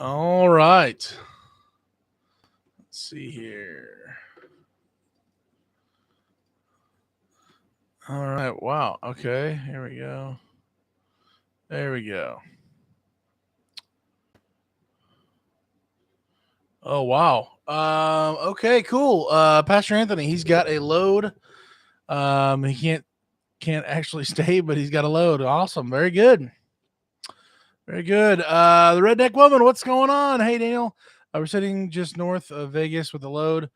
All right. Let's see here. All right. Wow. Okay. Here we go. There we go. Oh wow. Okay. Cool. Pastor Anthony, he's got a load. He can't actually stay, but he's got a load. Awesome. Very good. Very good. The Redneck Woman, what's going on? Hey, Daniel. We're sitting just north of Vegas with a load.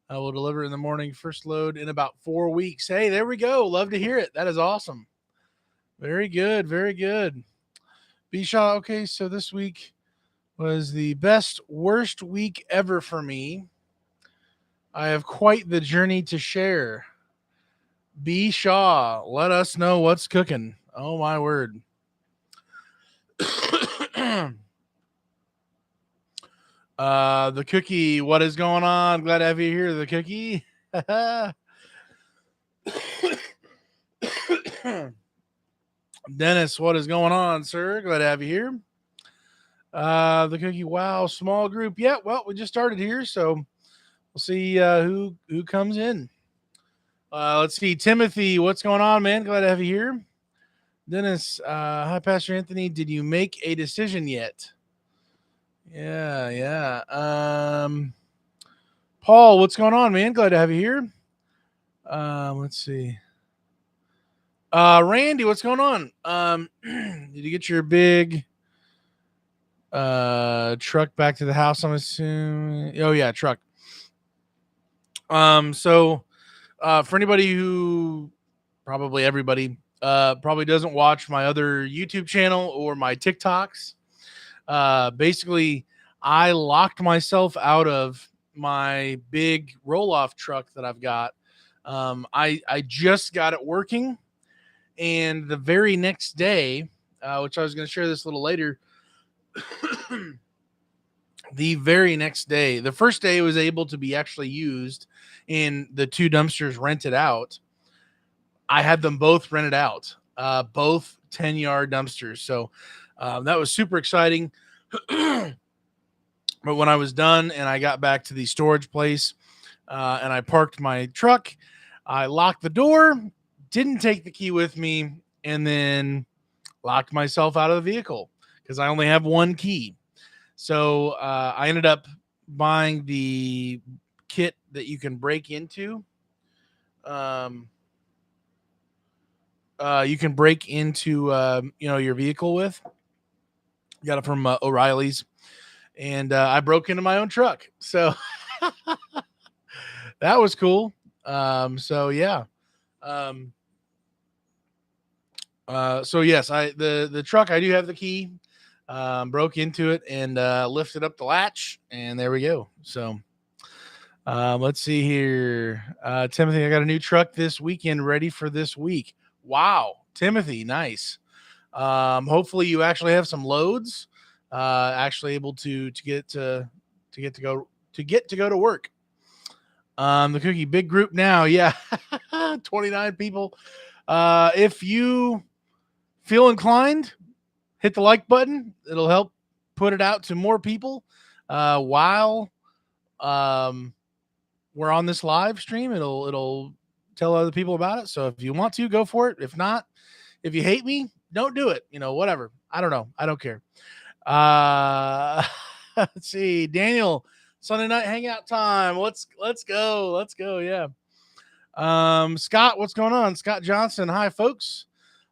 We'll deliver in the morning. First load in about 4 weeks. Hey, there we go. Love to hear it. That is awesome. Very good. Very good. B Shaw. Okay, so this week was the best, worst week ever for me. I have quite the journey to share. B Shaw, let us know what's cooking. Oh, my word. The cookie, what is going on? Glad to have you here, the cookie. Dennis, what is going on, sir? Glad to have you here. The cookie, wow, small group. Yeah, well, we just started here, so we'll see who comes in. Let's see, Timothy, what's going on, man? Glad to have you here. Dennis, hi, Pastor Anthony. Did you make a decision yet? Yeah. Paul, what's going on, man? Glad to have you here. Let's see. Randy, what's going on? Did you get your big truck back to the house? I'm assuming. Oh yeah, truck. So for anybody who, probably everybody, probably doesn't watch my other YouTube channel or my TikToks, basically I locked myself out of my big roll-off truck that I've got. I just got it working, and the very next day, which I was going to share this a little later, the very next day, the first day it was able to be actually used in the two dumpsters rented out. I had them both rented out, both 10-yard dumpsters. So that was super exciting. But when I was done and I got back to the storage place and I parked my truck, I locked the door, didn't take the key with me, and then locked myself out of the vehicle because I only have one key. So I ended up buying the kit that you can break into. You can break into your vehicle with. Got it from O'Reilly's, and I broke into my own truck. So that was cool. So yeah. So yes, the truck, I do have the key. Broke into it and lifted up the latch, and there we go. So let's see here. Timothy, I got a new truck this weekend ready for this week. Wow, Timothy, nice. Hopefully you actually have some loads, actually able to get to go to work. The cookie, big group now. Yeah. 29 people. If you feel inclined, hit the like button. It'll help put it out to more people while we're on this live stream. It'll tell other people about it. So if you want to, go for it. If not, if you hate me, don't do it. Whatever. I don't know. I don't care. Let's see. Daniel, Sunday night hangout time. Let's go. Let's go. Yeah. Scott, what's going on? Scott Johnson. Hi, folks.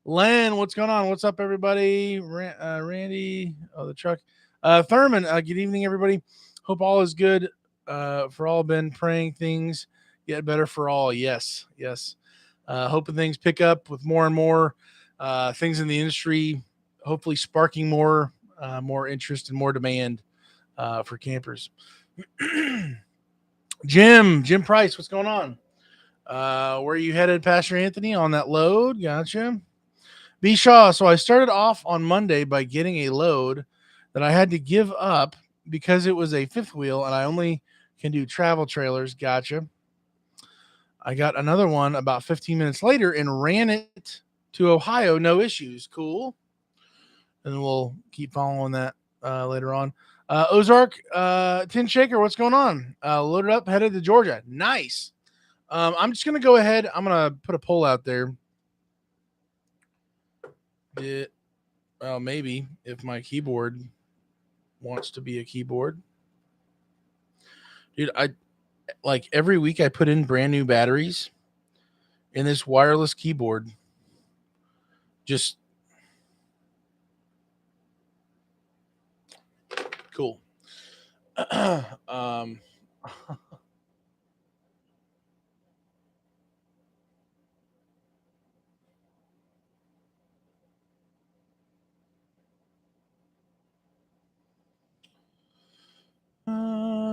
Len, what's going on? What's up, everybody? Randy, the truck. Thurman, good evening, everybody. Hope all is good. For all been praying things get better for all. Yes. Hoping things pick up with more and more things in the industry, hopefully sparking more interest and more demand for campers. Jim Price, what's going on? Where are you headed, Pastor Anthony, on that load? Gotcha. B. Shaw, so I started off on Monday by getting a load that I had to give up because it was a fifth wheel and I only can do travel trailers. Gotcha. I got another one about 15 minutes later and ran it to Ohio. No issues. Cool. And we'll keep following that later on. Ozark, Tin Shaker, what's going on? Loaded up, headed to Georgia. Nice. I'm just gonna go ahead. I'm gonna put a poll out there. Well, maybe if my keyboard wants to be a keyboard, dude. I like every week I put in brand new batteries in this wireless keyboard. Just cool. um,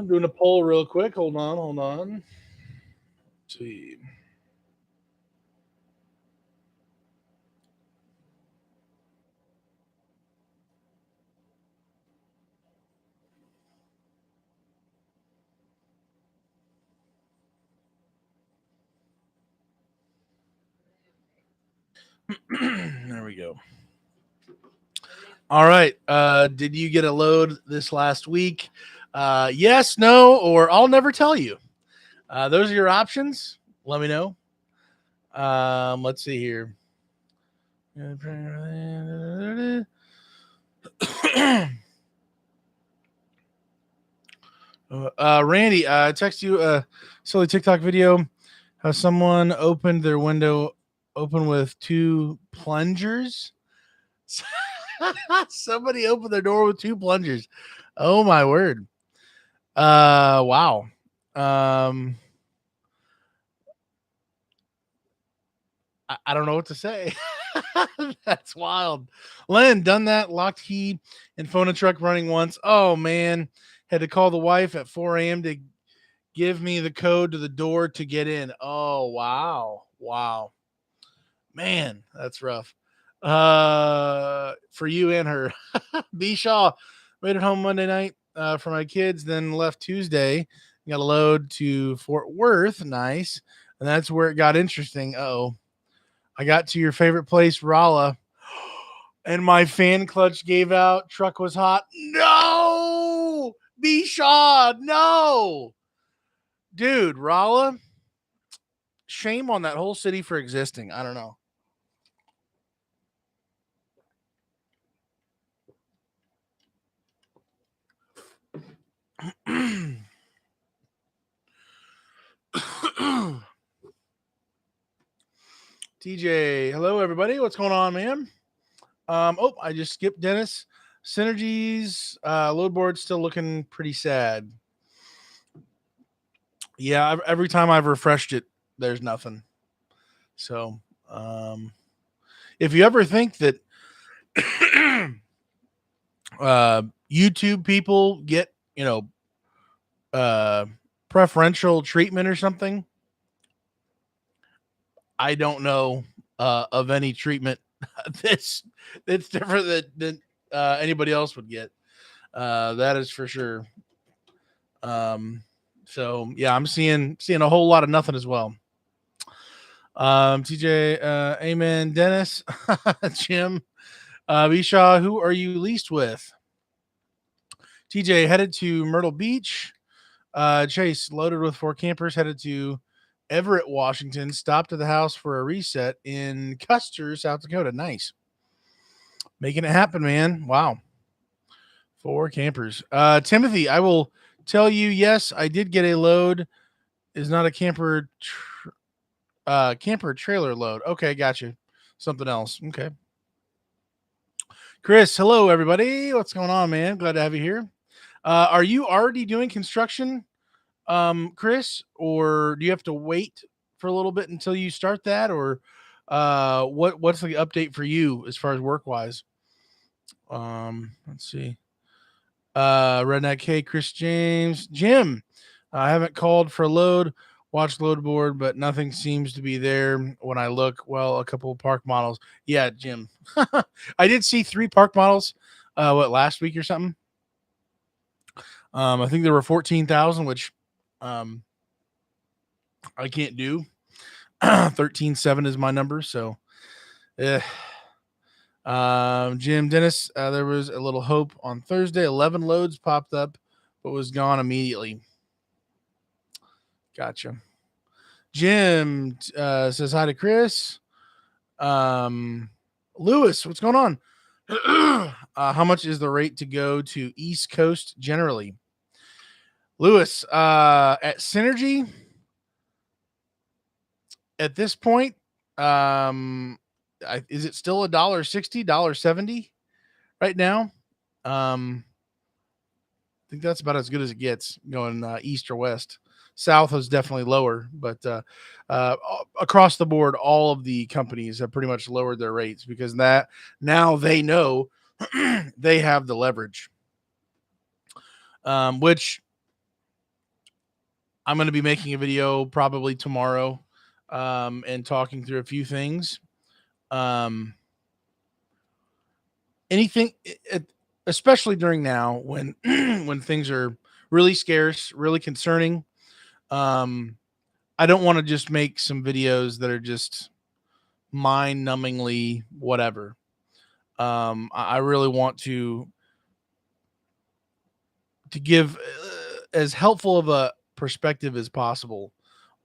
doing a poll real quick. Hold on. Let's see. There we go. All right. Did you get a load this last week? Yes, no, or I'll never tell you. Those are your options. Let me know. Let's see here. Randy, I text you a silly TikTok video. How someone opened their window open with two plungers. Somebody opened their door with two plungers. Oh my word. Wow. Um, I don't know what to say. That's wild. Len, done that, locked key and phone a truck running once. Oh man. Had to call the wife at 4 a.m. to give me the code to the door to get in. Oh wow. Wow. Man, that's rough. For you and her. B Shaw made it home Monday night for my kids, then left Tuesday. Got a load to Fort Worth. Nice. And that's where it got interesting. Oh, I got to your favorite place, Rolla, and my fan clutch gave out. Truck was hot. No, B Shaw, no, dude, Rolla. Shame on that whole city for existing. I don't know. TJ, hello everybody. What's going on, man? I just skipped Dennis. Synergies load board still looking pretty sad. Yeah, every time I've refreshed it, there's nothing. So, if you ever think that YouTube people get, uh, preferential treatment or something, I don't know of any treatment that's that's different than anybody else would get. That is for sure. So yeah, I'm seeing a whole lot of nothing as well. TJ, amen. Dennis, Jim, Bishaw, who are you leased with? TJ headed to Myrtle Beach. Chase loaded with 4 campers headed to Everett, Washington. Stopped at the house for a reset in Custer, South Dakota. Nice, making it happen, man. Wow, 4 campers. Timothy, I will tell you. Yes, I did get a load. Is not a camper trailer load. Okay, gotcha. Something else. Okay. Chris, hello everybody. What's going on, man? Glad to have you here. Are you already doing construction, Chris, or do you have to wait for a little bit until you start that, or what's the update for you as far as work wise? Let's see. Redneck K, Chris James, Jim. I haven't called for a load. Watch load board, but nothing seems to be there when I look. Well, a couple of park models. Yeah, Jim. I did see 3 park models. Last week or something? I think there were 14,000, which I can't do. 13.7 is my number, so Jim Dennis, there was a little hope on Thursday. 11 loads popped up, but was gone immediately. Gotcha. Jim says hi to Chris. Lewis, what's going on? How much is the rate to go to East Coast generally? Lewis, at Synergy, at this point, is it still $1.60, $1.70 right now? I think that's about as good as it gets going east or west. South is definitely lower, but across the board, all of the companies have pretty much lowered their rates because that now they know they have the leverage, which I'm going to be making a video probably tomorrow and talking through a few things. Anything, especially during now when when things are really scarce, really concerning. I don't want to just make some videos that are just mind-numbingly whatever. I really want to give as helpful of a perspective as possible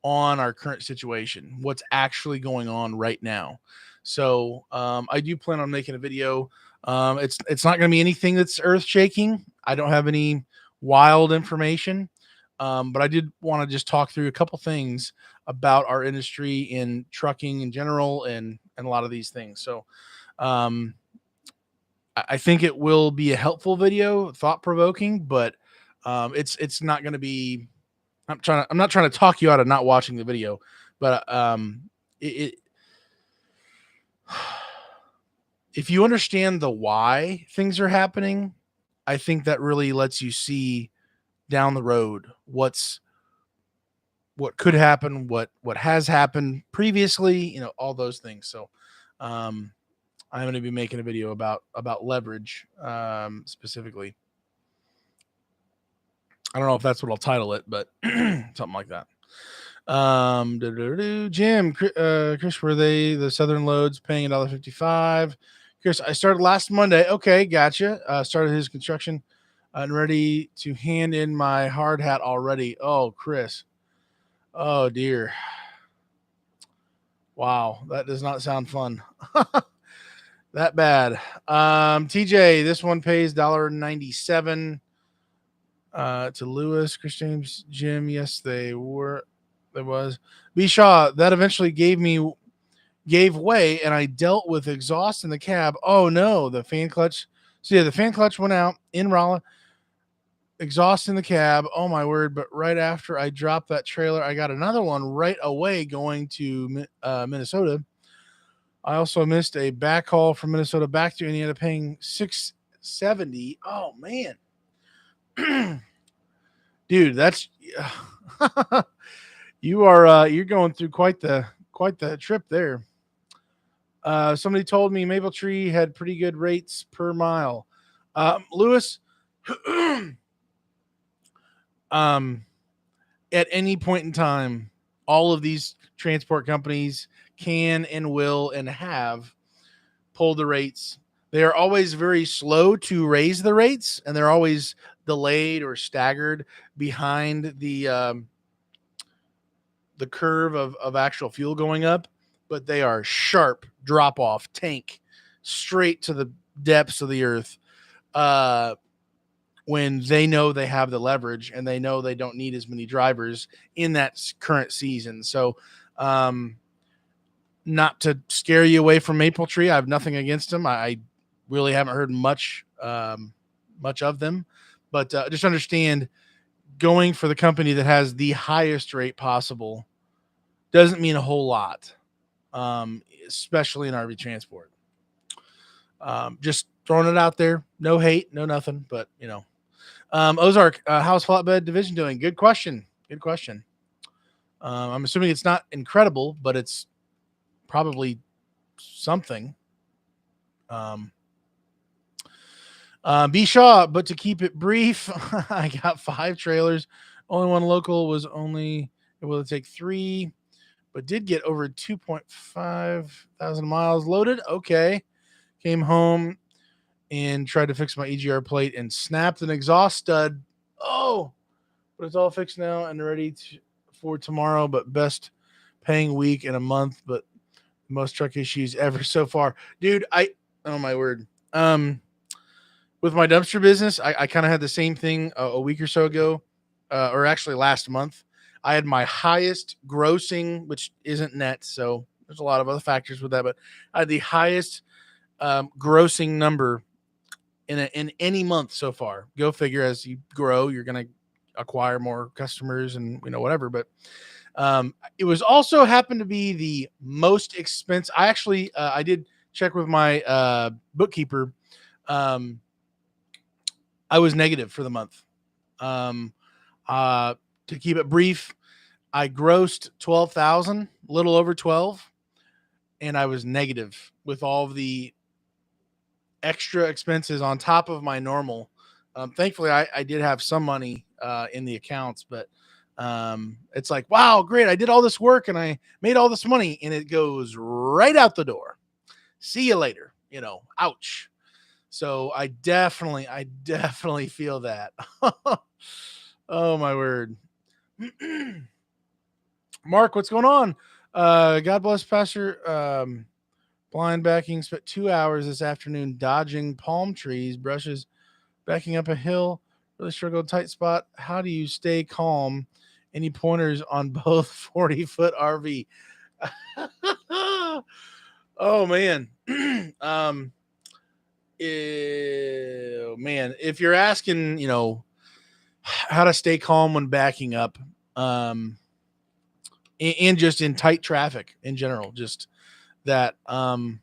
on our current situation, what's actually going on right now. So I do plan on making a video. It's not going to be anything that's earth shaking. I don't have any wild information, but I did want to just talk through a couple things about our industry in trucking in general and a lot of these things. So um, I think it will be a helpful video, thought provoking, but it's not going to be. I'm not trying to talk you out of not watching the video, but if you understand the why things are happening, I think that really lets you see down the road what could happen, what has happened previously, all those things. So I'm going to be making a video about leverage specifically. I don't know if that's what I'll title it, but something like that. Jim, Chris, were they the Southern loads paying $1.55? Chris, I started last Monday. Okay, gotcha. Started his construction and ready to hand in my hard hat already. Oh, Chris. Oh dear. Wow, that does not sound fun. That bad. TJ, this one pays $1.97. To Lewis, Chris James, Jim. Yes, they were. There was B Shaw. That eventually gave way, and I dealt with exhaust in the cab. Oh no, the fan clutch. So yeah, the fan clutch went out in Rolla. Exhaust in the cab. Oh my word! But right after I dropped that trailer, I got another one right away going to Minnesota. I also missed a back haul from Minnesota back to Indiana, paying $670. Oh man. Dude, that's you're going through quite the trip there. Somebody told me Maple Tree had pretty good rates per mile. Lewis, at any point in time, all of these transport companies can and will and have pulled the rates. They are always very slow to raise the rates, and they're always delayed or staggered behind the curve of actual fuel going up, but they are sharp drop off tank straight to the depths of the earth when they know they have the leverage and they know they don't need as many drivers in that current season. So not to scare you away from Maple Tree, I have nothing against them. I really haven't heard much of them, but just understand, going for the company that has the highest rate possible doesn't mean a whole lot, especially in RV transport. Just throwing it out there. No hate, no nothing, but Ozark, how's flatbed division doing? Good question. I'm assuming it's not incredible, but it's probably something. B Shaw, but to keep it brief, I got 5 trailers. Only one local was only able to take 3, but did get over 2.5 thousand miles loaded. Okay. Came home and tried to fix my EGR plate and snapped an exhaust stud. Oh, but it's all fixed now and ready for tomorrow. But best paying week in a month, but most truck issues ever so far, dude. Oh my word. With my dumpster business, I kind of had the same thing a week or so ago, or actually last month. I had my highest grossing, which isn't net, so there's a lot of other factors with that, but I had the highest grossing number in any month so far. Go figure. As you grow, you're going to acquire more customers and whatever. But it was also happened to be the most expensive. I actually I did check with my bookkeeper. I was negative for the month. Um, to keep it brief, I grossed 12,000, a little over 12, and I was negative with all of the extra expenses on top of my normal. Thankfully, I did have some money in the accounts, but it's like, wow, great. I did all this work and I made all this money, and it goes right out the door. See you later. Ouch. So I definitely feel that. Oh my word. Mark, what's going on? God bless Pastor. Blind backing, spent 2 hours this afternoon dodging palm trees, brushes, backing up a hill. Really struggled, tight spot. How do you stay calm? Any pointers on both 40-foot RV? Oh man. Man, if you're asking, how to stay calm when backing up, and just in tight traffic in general, just that, I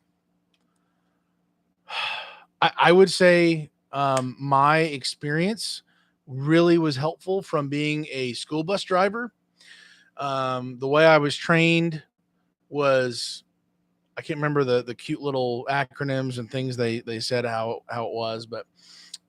would say my experience really was helpful from being a school bus driver. The way I was trained was, I can't remember the cute little acronyms and things they said how it was, but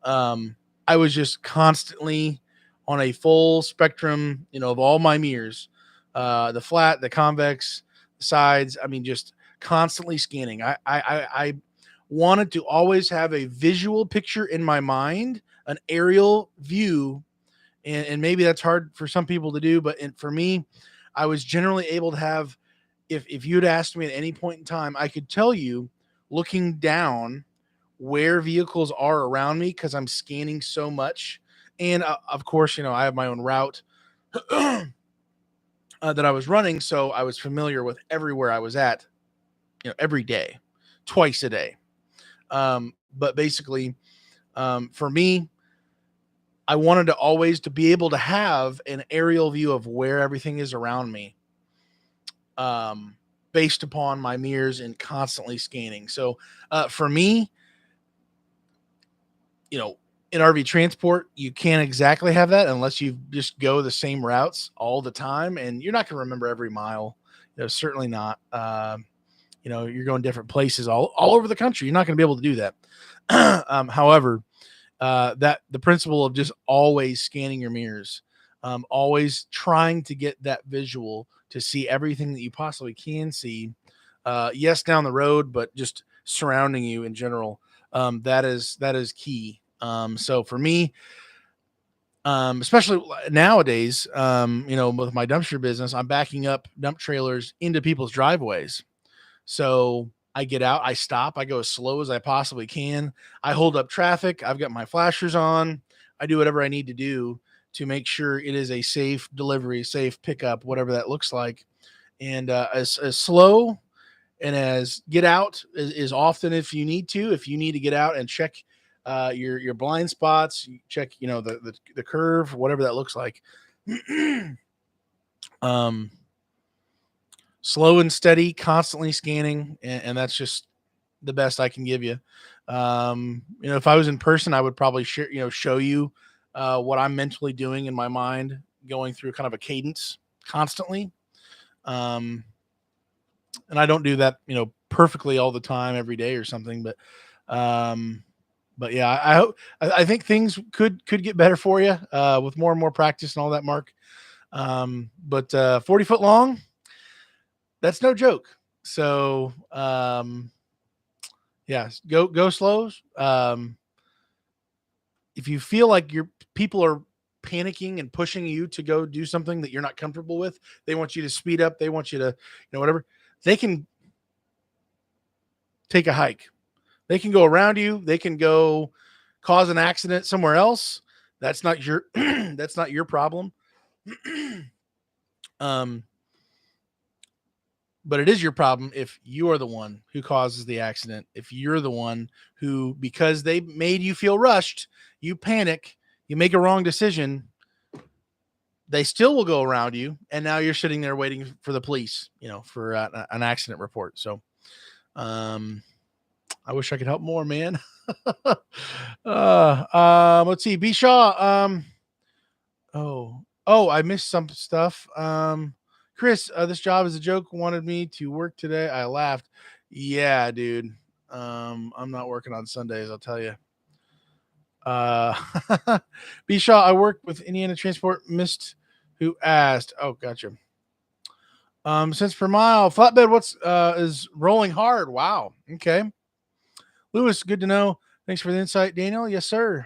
I was just constantly on a full spectrum, of all my mirrors, the flat, the convex, the sides. I mean, just constantly scanning. I wanted to always have a visual picture in my mind, an aerial view, and maybe that's hard for some people to do, but for me, I was generally able to have. If you'd asked me at any point in time, I could tell you, looking down, where vehicles are around me because I'm scanning so much. And of course, I have my own route that I was running, so I was familiar with everywhere I was at, every day, twice a day. But basically, for me, I wanted to always to be able to have an aerial view of where everything is around me, based upon my mirrors and constantly scanning. So for me, in RV transport, you can't exactly have that unless you just go the same routes all the time, and you're not going to remember every mile. Certainly not. You're going different places all over the country. You're not going to be able to do that. However, that the principle of just always scanning your mirrors, always trying to get that visual to see everything that you possibly can see. Yes, down the road, but just surrounding you in general. That is key. So for me, especially nowadays, with my dumpster business, I'm backing up dump trailers into people's driveways. So I get out, I stop, I go as slow as I possibly can. I hold up traffic. I've got my flashers on. I do whatever I need to do to make sure it is a safe delivery, safe pickup, whatever that looks like. And as slow and as get out as often if you need to. If you need to get out and check your blind spots, you check the curve, whatever that looks like. Slow and steady, constantly scanning, and that's just the best I can give you. If I was in person, I would probably show you what I'm mentally doing in my mind, going through kind of a cadence constantly. And I don't do that, perfectly all the time, every day or something, but yeah, I think things could get better for you with more and more practice and all that, Mark. But 40-foot long, that's no joke. So Yes, go slows. If you feel like your people are panicking and pushing you to go do something that you're not comfortable with, they want you to speed up. They want you to, whatever. They can take a hike. They can go around you. They can go cause an accident somewhere else. That's not your that's not your problem. um, but it is your problem if you are the one who causes the accident. If you're the one who, because they made you feel rushed, you panic, you make a wrong decision, they still will go around you, and now you're sitting there waiting for the police, for an accident report. So, I wish I could help more, man. Let's see, B Shaw. I missed some stuff. Chris, this job is a joke. Wanted me to work today. I laughed. Yeah, dude. I'm not working on Sundays. I'll tell you. B Shaw, I work with Indiana Transport. Missed who asked. Oh, gotcha. Cents per mile. Flatbed, what's is rolling hard. Wow. Okay. Lewis, good to know. Thanks for the insight, Daniel. Yes, sir.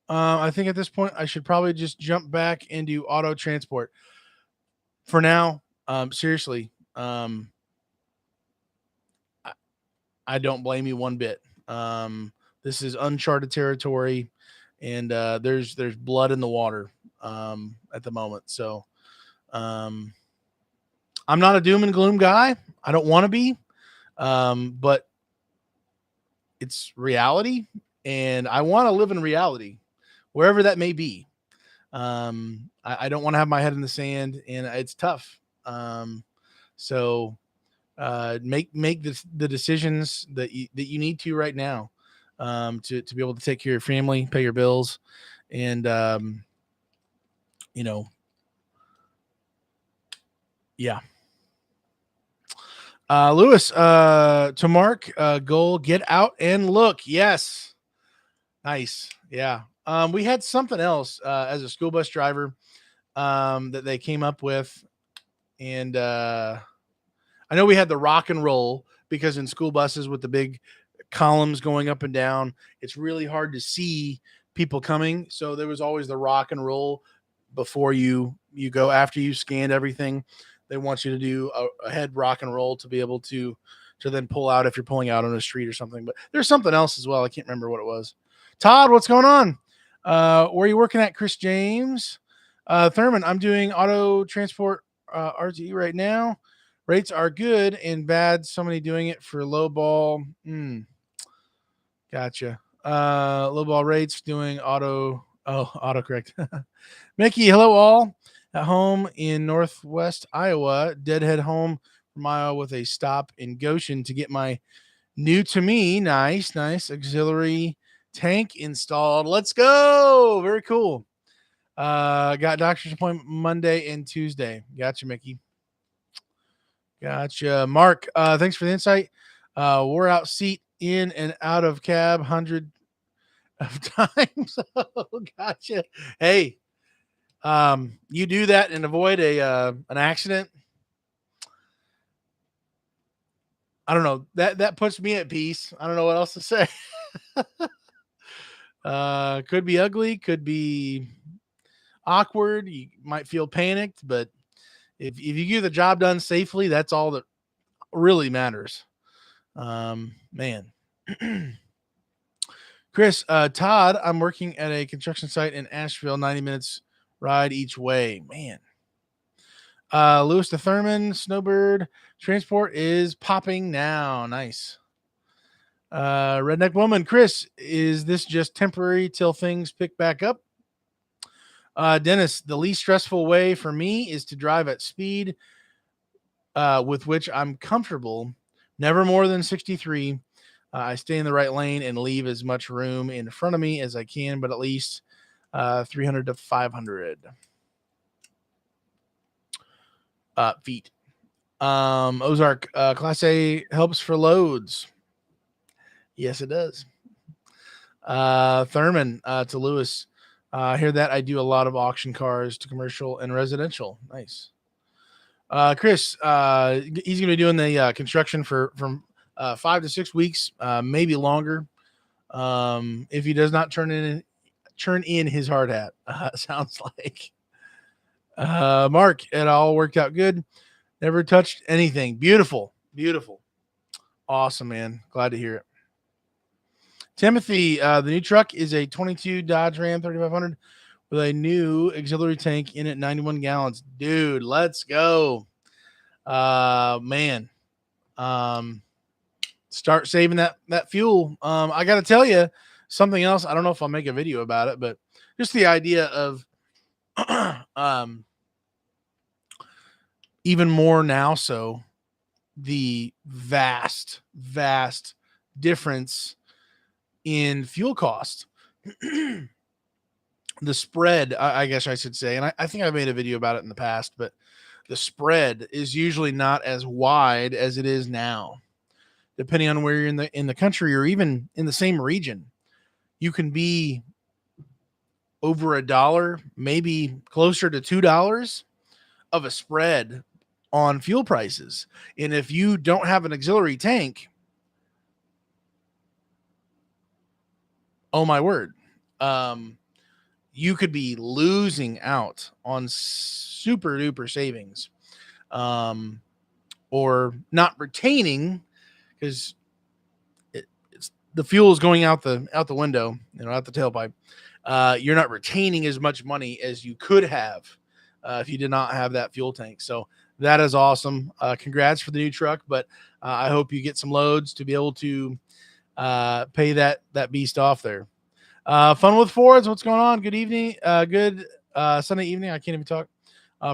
I think at this point I should probably just jump back into auto transport for now. Seriously, I don't blame you one bit. This is uncharted territory, and there's blood in the water at the moment. So I'm not a doom and gloom guy. I don't want to be, but it's reality, and I want to live in reality, wherever that may be. I don't want to have my head in the sand, and it's tough. So make the decisions that you need to right now, to be able to take care of your family, pay your bills, and yeah. Lewis, to Mark, goal, get out and look. Yes. Nice. Yeah. We had something else as a school bus driver that they came up with. And I know we had the rock and roll, because in school buses with the big columns going up and down, it's really hard to see people coming. So there was always the rock and roll before you go, after you scanned everything. They want you to do a head rock and roll to be able to then pull out if you're pulling out on a street or something. But there's something else as well. I can't remember what it was. Todd, what's going on? Where are you working at, Chris James? Thurman, I'm doing auto transport RTE right now. Rates are good and bad. Somebody doing it for low ball. Gotcha. Low ball rates doing autocorrect. Mickey, hello all. At home in Northwest Iowa, deadhead home from Iowa with a stop in Goshen to get my new to me, nice auxiliary tank installed. Let's go. Very cool. Got doctor's appointment Monday and Tuesday. Gotcha, Mickey. Gotcha. Mark, thanks for the insight. Wore out seat in and out of cab 100 of times. Oh, gotcha. Hey, you do that and avoid an accident. I don't know. That puts me at peace. I don't know what else to say. Could be ugly, could be awkward. You might feel panicked, but if you get the job done safely, that's all that really matters. Man. Chris, Todd, I'm working at a construction site in Asheville, 90 minutes ride each way. Man. Lewis to Thurman, Snowbird, transport is popping now. Nice. Redneck Woman, Chris, is this just temporary till things pick back up? Dennis, the least stressful way for me is to drive at speed with which I'm comfortable, never more than 63. I stay in the right lane and leave as much room in front of me as I can, but at least 300 to 500 feet. Ozark, Class A helps for loads. Yes, it does. Thurman to Lewis. I hear that. I do a lot of auction cars to commercial and residential. Nice. Chris, he's going to be doing the construction from 5 to 6 weeks, maybe longer. If he does not turn in his hard hat, sounds like. Mark, it all worked out good. Never touched anything. Beautiful, beautiful, awesome, man. Glad to hear it. Timothy, the new truck is a 22 Dodge Ram 3500 with a new auxiliary tank in at 91 gallons. Dude, let's go. Man. Start saving that fuel. I got to tell you something else. I don't know if I'll make a video about it, but just the idea of even more now, so the vast difference in fuel cost. The spread, I guess I should say, and I think I made a video about it in the past, but the spread is usually not as wide as it is now. Depending on where you're in the country or even in the same region, you can be over $1, maybe closer to $2 of a spread on fuel prices. And if you don't have an auxiliary tank, oh my word, you could be losing out on super duper savings, or not retaining, because it's the fuel is going out the window, out the tailpipe. You're not retaining as much money as you could have if you did not have that fuel tank. So that is awesome. Congrats for the new truck, but I hope you get some loads to be able to pay that beast off there. Fun with Fords. What's going on? Good evening. Good Sunday evening. I can't even talk.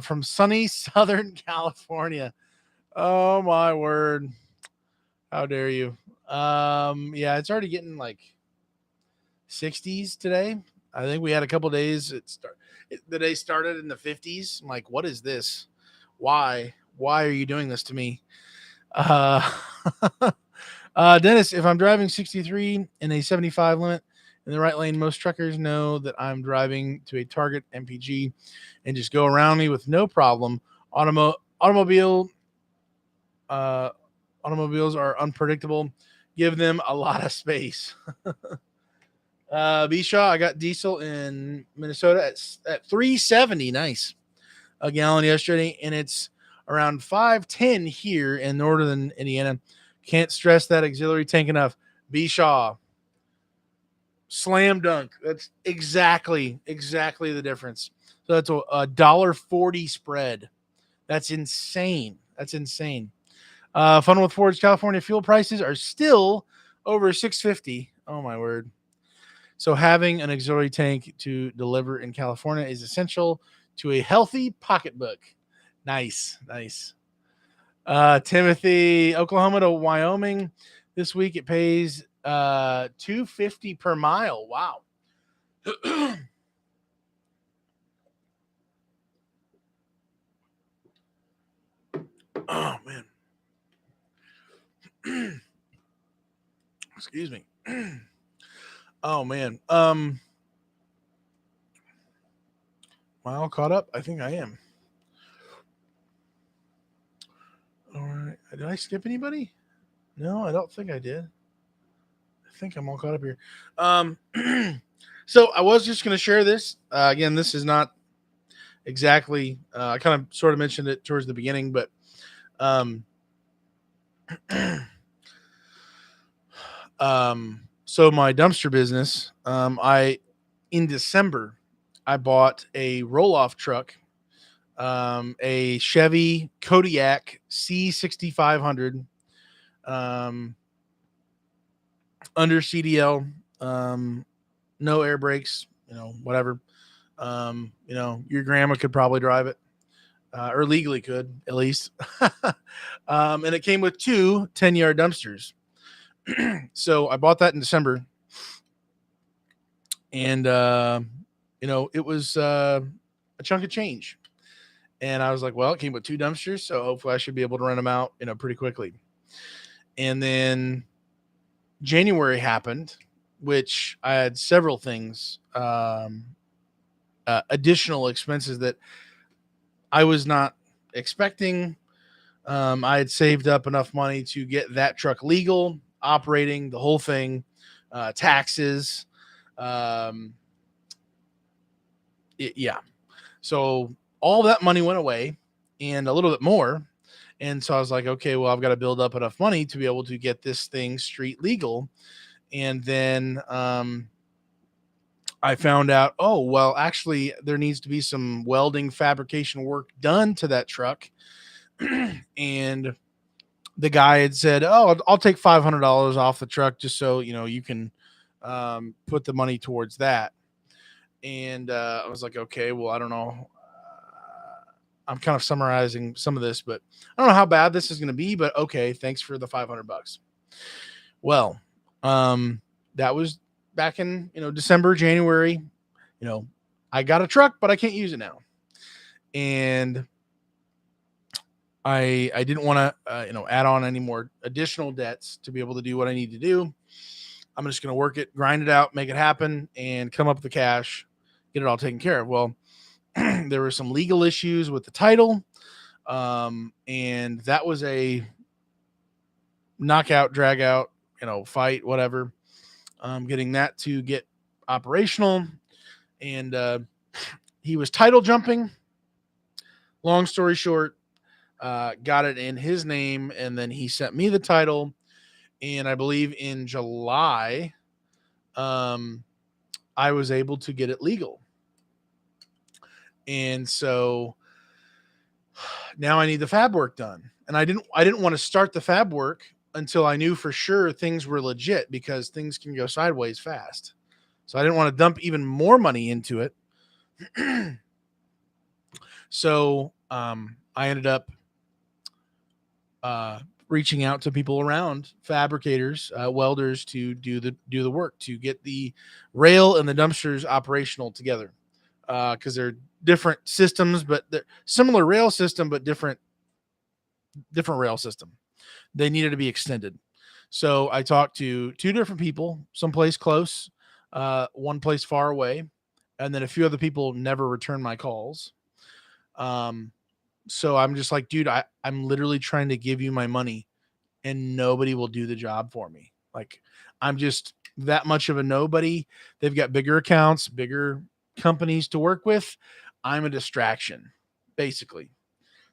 From sunny Southern California. Oh my word. How dare you? Yeah, it's already getting like 60s today. I think we had a couple days. The day started in the 50s. I'm like, what is this? Why are you doing this to me? Dennis, if I'm driving 63 in a 75 limit in the right lane, most truckers know that I'm driving to a Target MPG and just go around me with no problem. Automobiles are unpredictable. Give them a lot of space. Bishaw, I got diesel in Minnesota at $3.70. Nice. A gallon yesterday, and it's around $5.10 here in northern Indiana. Can't stress that auxiliary tank enough. Bishaw. Slam dunk. That's exactly the difference. So that's a $1.40 spread. That's insane. Fun with Ford's California fuel prices are still over $6.50. Oh my word. So having an auxiliary tank to deliver in California is essential to a healthy pocketbook. Nice. Timothy, Oklahoma to Wyoming this week, it pays $2.50 per mile. Wow. Oh man. Excuse me. Oh man. Am I all caught up? I think I am. All right. Did I skip anybody? No, I don't think I did. I think I'm all caught up here. So I was just going to share this. Again, this is not exactly, I kind of sort of mentioned it towards the beginning, but so my dumpster business, in December, I bought a roll-off truck, a Chevy Kodiak C6500, under CDL, no air brakes, whatever. Your grandma could probably drive it, or legally could, at least. And it came with two 10-yard dumpsters. So I bought that in December, and it was a chunk of change. And I was like, well, it came with two dumpsters, so hopefully I should be able to rent them out, pretty quickly. And then January happened, which I had several things, additional expenses that I was not expecting, I had saved up enough money to get that truck legal, operating the whole thing, taxes. Um, yeah. So all that money went away and a little bit more. And so I was like, okay, well, I've got to build up enough money to be able to get this thing street legal. And then I found out, oh, well, actually, there needs to be some welding fabrication work done to that truck. And the guy had said, oh, I'll take $500 off the truck just so, you can put the money towards that. And I was like, okay, well, I don't know. I'm kind of summarizing some of this, but I don't know how bad this is going to be, but okay, thanks for the $500. Well, that was back in, December, January. I got a truck, but I can't use it now. And I didn't want to, add on any more additional debts to be able to do what I need to do. I'm just going to work it, grind it out, make it happen, and come up with the cash, get it all taken care of. Well, there were some legal issues with the title, and that was a knockout, drag out, fight, whatever. Getting that to get operational, and he was title jumping. Long story short, got it in his name, and then he sent me the title. And I believe in July, I was able to get it legal. And so now I need the fab work done. And I didn't want to start the fab work until I knew for sure things were legit, because things can go sideways fast. So I didn't want to dump even more money into it. So I ended up reaching out to people around, fabricators, welders, to do the work, to get the rail and the dumpsters operational together, because they're different systems, but they're similar rail system, but different rail system. They needed to be extended. So I talked to two different people, someplace close, one place far away, and then a few other people never returned my calls. So I'm just like, dude, I'm literally trying to give you my money and nobody will do the job for me. Like, I'm just that much of a nobody. They've got bigger accounts, bigger companies to work with. I'm a distraction, basically.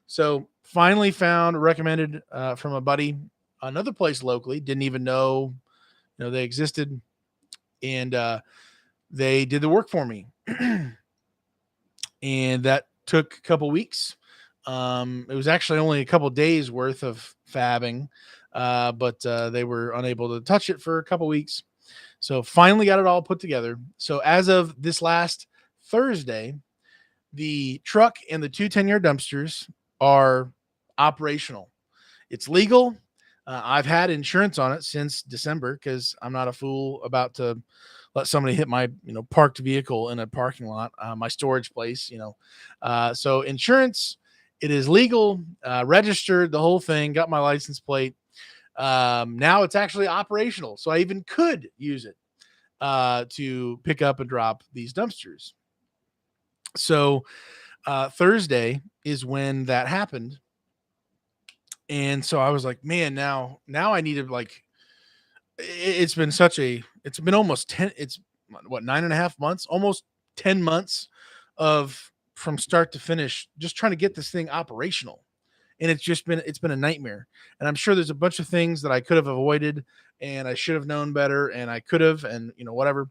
So finally found, recommended from a buddy, another place locally, didn't even know, they existed. And they did the work for me. And that took a couple weeks. It was actually only a couple days worth of fabbing, but they were unable to touch it for a couple weeks. So finally got it all put together. So as of this last Thursday, the truck and the two 10-yard dumpsters are operational. It's legal. I've had insurance on it since December, because I'm not a fool about to let somebody hit my, parked vehicle in a parking lot, my storage place, so insurance, it is legal, registered, the whole thing, got my license plate. Now it's actually operational. So I even could use it to pick up and drop these dumpsters. So Thursday is when that happened. And so I was like, man, now I need to, like, it's been almost 10, it's what, 9.5 months, almost 10 months of from start to finish, just trying to get this thing operational. And it's been a nightmare. And I'm sure there's a bunch of things that I could have avoided, and I should have known better, and I could have, and whatever.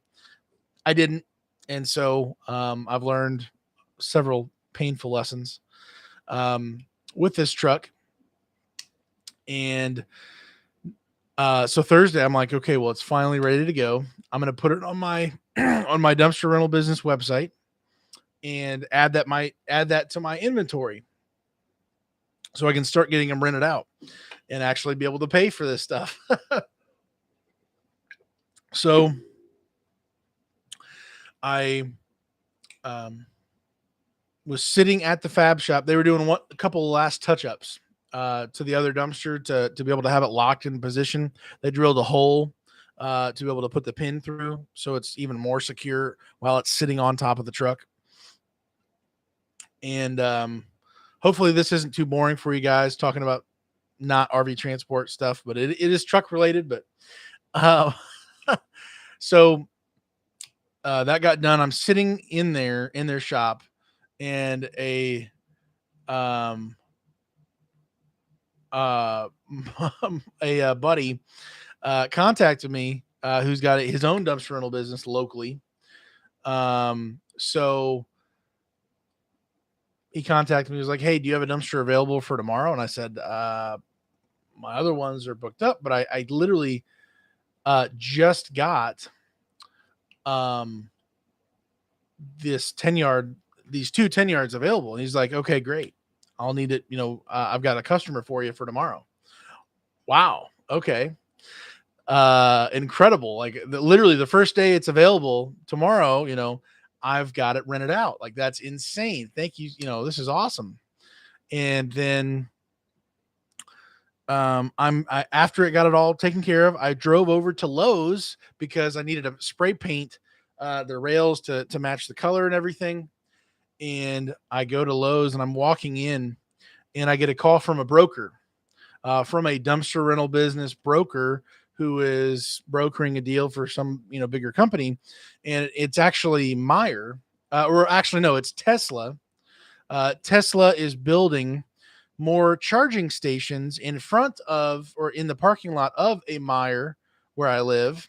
I didn't. And so I've learned several painful lessons with this truck. And so Thursday, I'm like, okay, well, it's finally ready to go. I'm going to put it on my on my dumpster rental business website and add that to my inventory, so I can start getting them rented out and actually be able to pay for this stuff. So I was sitting at the fab shop. They were doing a couple of last touch-ups to the other dumpster to be able to have it locked in position. They drilled a hole to be able to put the pin through, so it's even more secure while it's sitting on top of the truck. And hopefully this isn't too boring for you guys, talking about not RV transport stuff, but it is truck related. But uh, so that got done. I'm sitting in their shop, and um uh a buddy contacted me, who's got his own dumpster rental business locally. So he contacted me. He was like, "Hey, do you have a dumpster available for tomorrow?" And I said, "My other ones are booked up, but I literally just got um this 10 yard, these two 10 yards available." And he's like, "Okay, great. I'll need it. I've got a customer for you for tomorrow." Wow. Okay. Incredible. Like literally the first day it's available tomorrow, I've got it rented out. Like that's insane. Thank you. This is awesome. And then after it got it all taken care of, I drove over to Lowe's because I needed to spray paint the rails to match the color and everything. And I go to Lowe's and I'm walking in and I get a call from a broker, from a dumpster rental business broker who is brokering a deal for some bigger company. And it's actually Meyer, or actually no, it's Tesla. Tesla is building more charging stations in front of, or in the parking lot of, a Meyer where I live,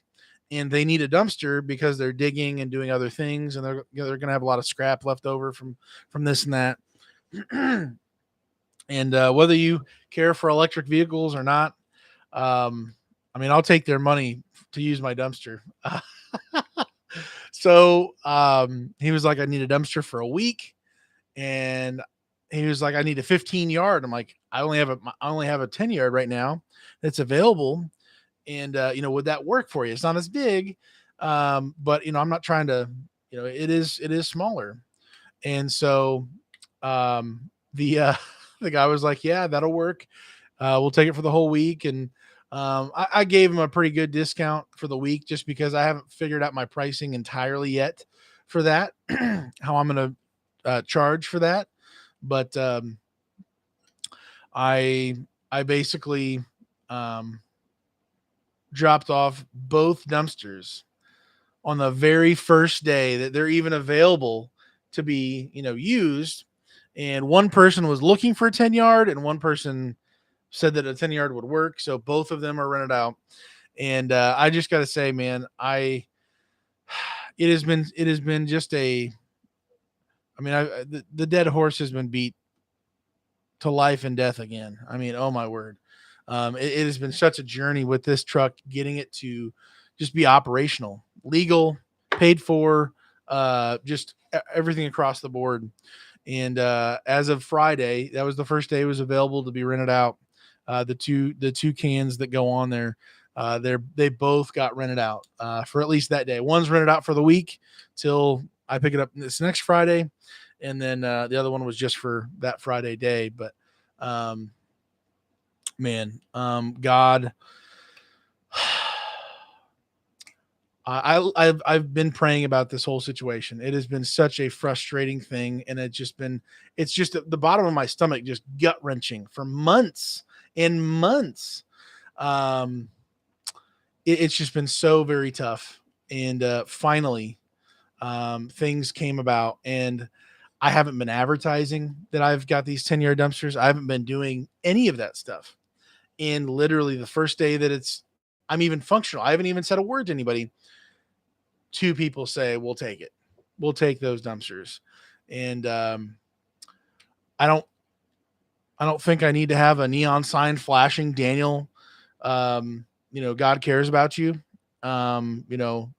and they need a dumpster because they're digging and doing other things, and they're going to have a lot of scrap left over from this and that. And whether you care for electric vehicles or not, I mean, I'll take their money to use my dumpster. So he was like, "I need a dumpster for a week," and he was like, "I need a 15 yard." I'm like, I only have a 10 yard right now that's available, and would that work for you? It's not as big, but I'm not trying to, it is smaller. And so the the guy was like, "Yeah, that'll work. We'll take it for the whole week." And I gave him a pretty good discount for the week just because I haven't figured out my pricing entirely yet for that, how I'm going to charge for that. But I basically um, dropped off both dumpsters on the very first day that they're even available to be, used. And one person was looking for a 10 yard, and one person said that a 10 yard would work. So both of them are rented out. And I just got to say, man, it has been just I mean, the dead horse has been beat to life and death again. I mean, oh my word. It has been such a journey with this truck, getting it to just be operational, legal, paid for, just everything across the board. And as of Friday, that was the first day it was available to be rented out. The two cans that go on there, they both got rented out for at least that day. One's rented out for the week till I pick it up this next Friday, and then the other one was just for that Friday day. But um, man, God, I've been praying about this whole situation. It has been such a frustrating thing, and it's just the bottom of my stomach, just gut wrenching for months and months. Um, it's just been so very tough, and finally, things came about, and I haven't been advertising that I've got these 10 yard dumpsters. I haven't been doing any of that stuff. And literally the first day that I'm even functional, I haven't even said a word to anybody. Two people say, "We'll take it. We'll take those dumpsters." And I don't, I don't think I need to have a neon sign flashing, "Daniel, God cares about you." Um, you know,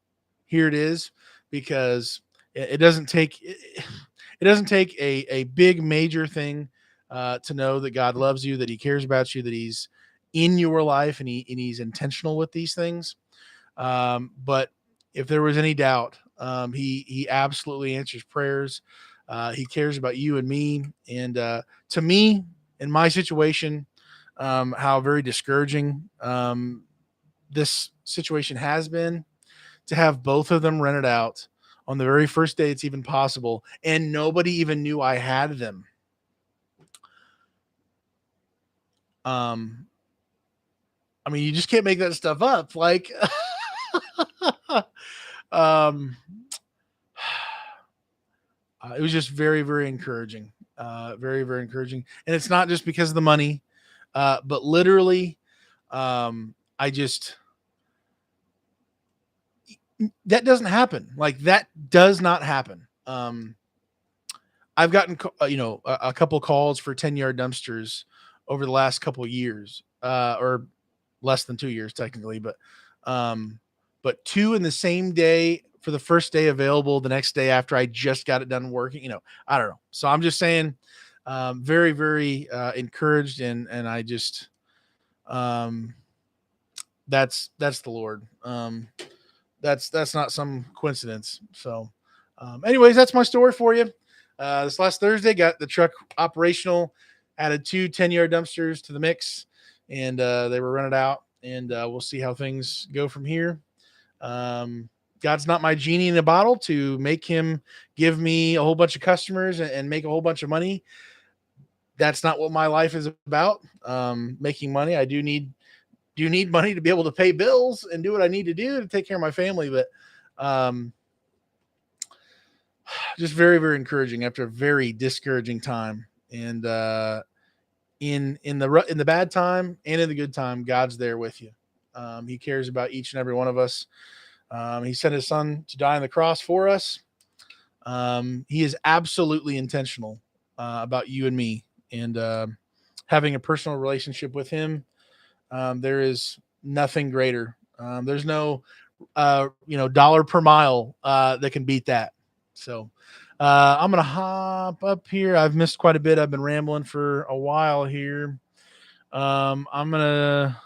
Here it is, because it doesn't take it doesn't take a big major thing to know that God loves you, that He cares about you, that He's in your life, and He's intentional with these things. But if there was any doubt, He absolutely answers prayers. He cares about you and me. And to me, in my situation, how very discouraging this situation has been, to have both of them rented out on the very first day it's even possible, and nobody even knew I had them. Um, I mean, you just can't make that stuff up. Like, um, it was just very, very encouraging. Very, very encouraging. And it's not just because of the money, but literally, I just, that doesn't happen. Like, that does not happen. I've gotten, a couple calls for 10-yard dumpsters over the last couple of years, or less than 2 years technically, um, but two in the same day for the first day available the next day after I just got it done working, I don't know. So I'm just saying, very, very, encouraged. And I just, um, that's the Lord. That's not some coincidence. So, anyways, that's my story for you. This last Thursday, got the truck operational, added two 10-yard dumpsters to the mix, and they were rented out. And we'll see how things go from here. Um, God's not my genie in a bottle to make him give me a whole bunch of customers and make a whole bunch of money. That's not what my life is about. Making money. I do need money to be able to pay bills and do what I need to do to take care of my family. But um, just very, very encouraging after a very discouraging time. And in the bad time and in the good time, God's there with you. He cares about each and every one of us. He sent his son to die on the cross for us. He is absolutely intentional about you and me, and having a personal relationship with him. There is nothing greater. There's no, dollar per mile that can beat that. So I'm gonna hop up here. I've missed quite a bit. I've been rambling for a while here. I'm gonna.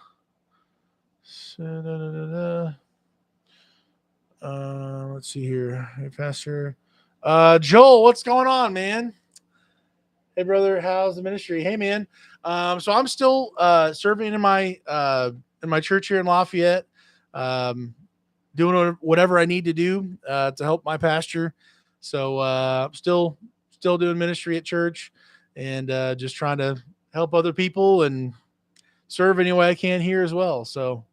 Let's see here. Hey, Pastor. Joel, what's going on, man? Hey, brother, how's the ministry? Hey, man. So I'm still serving in my church here in Lafayette, um, doing whatever I need to do to help my pastor. So I'm still doing ministry at church, and just trying to help other people and serve any way I can here as well. So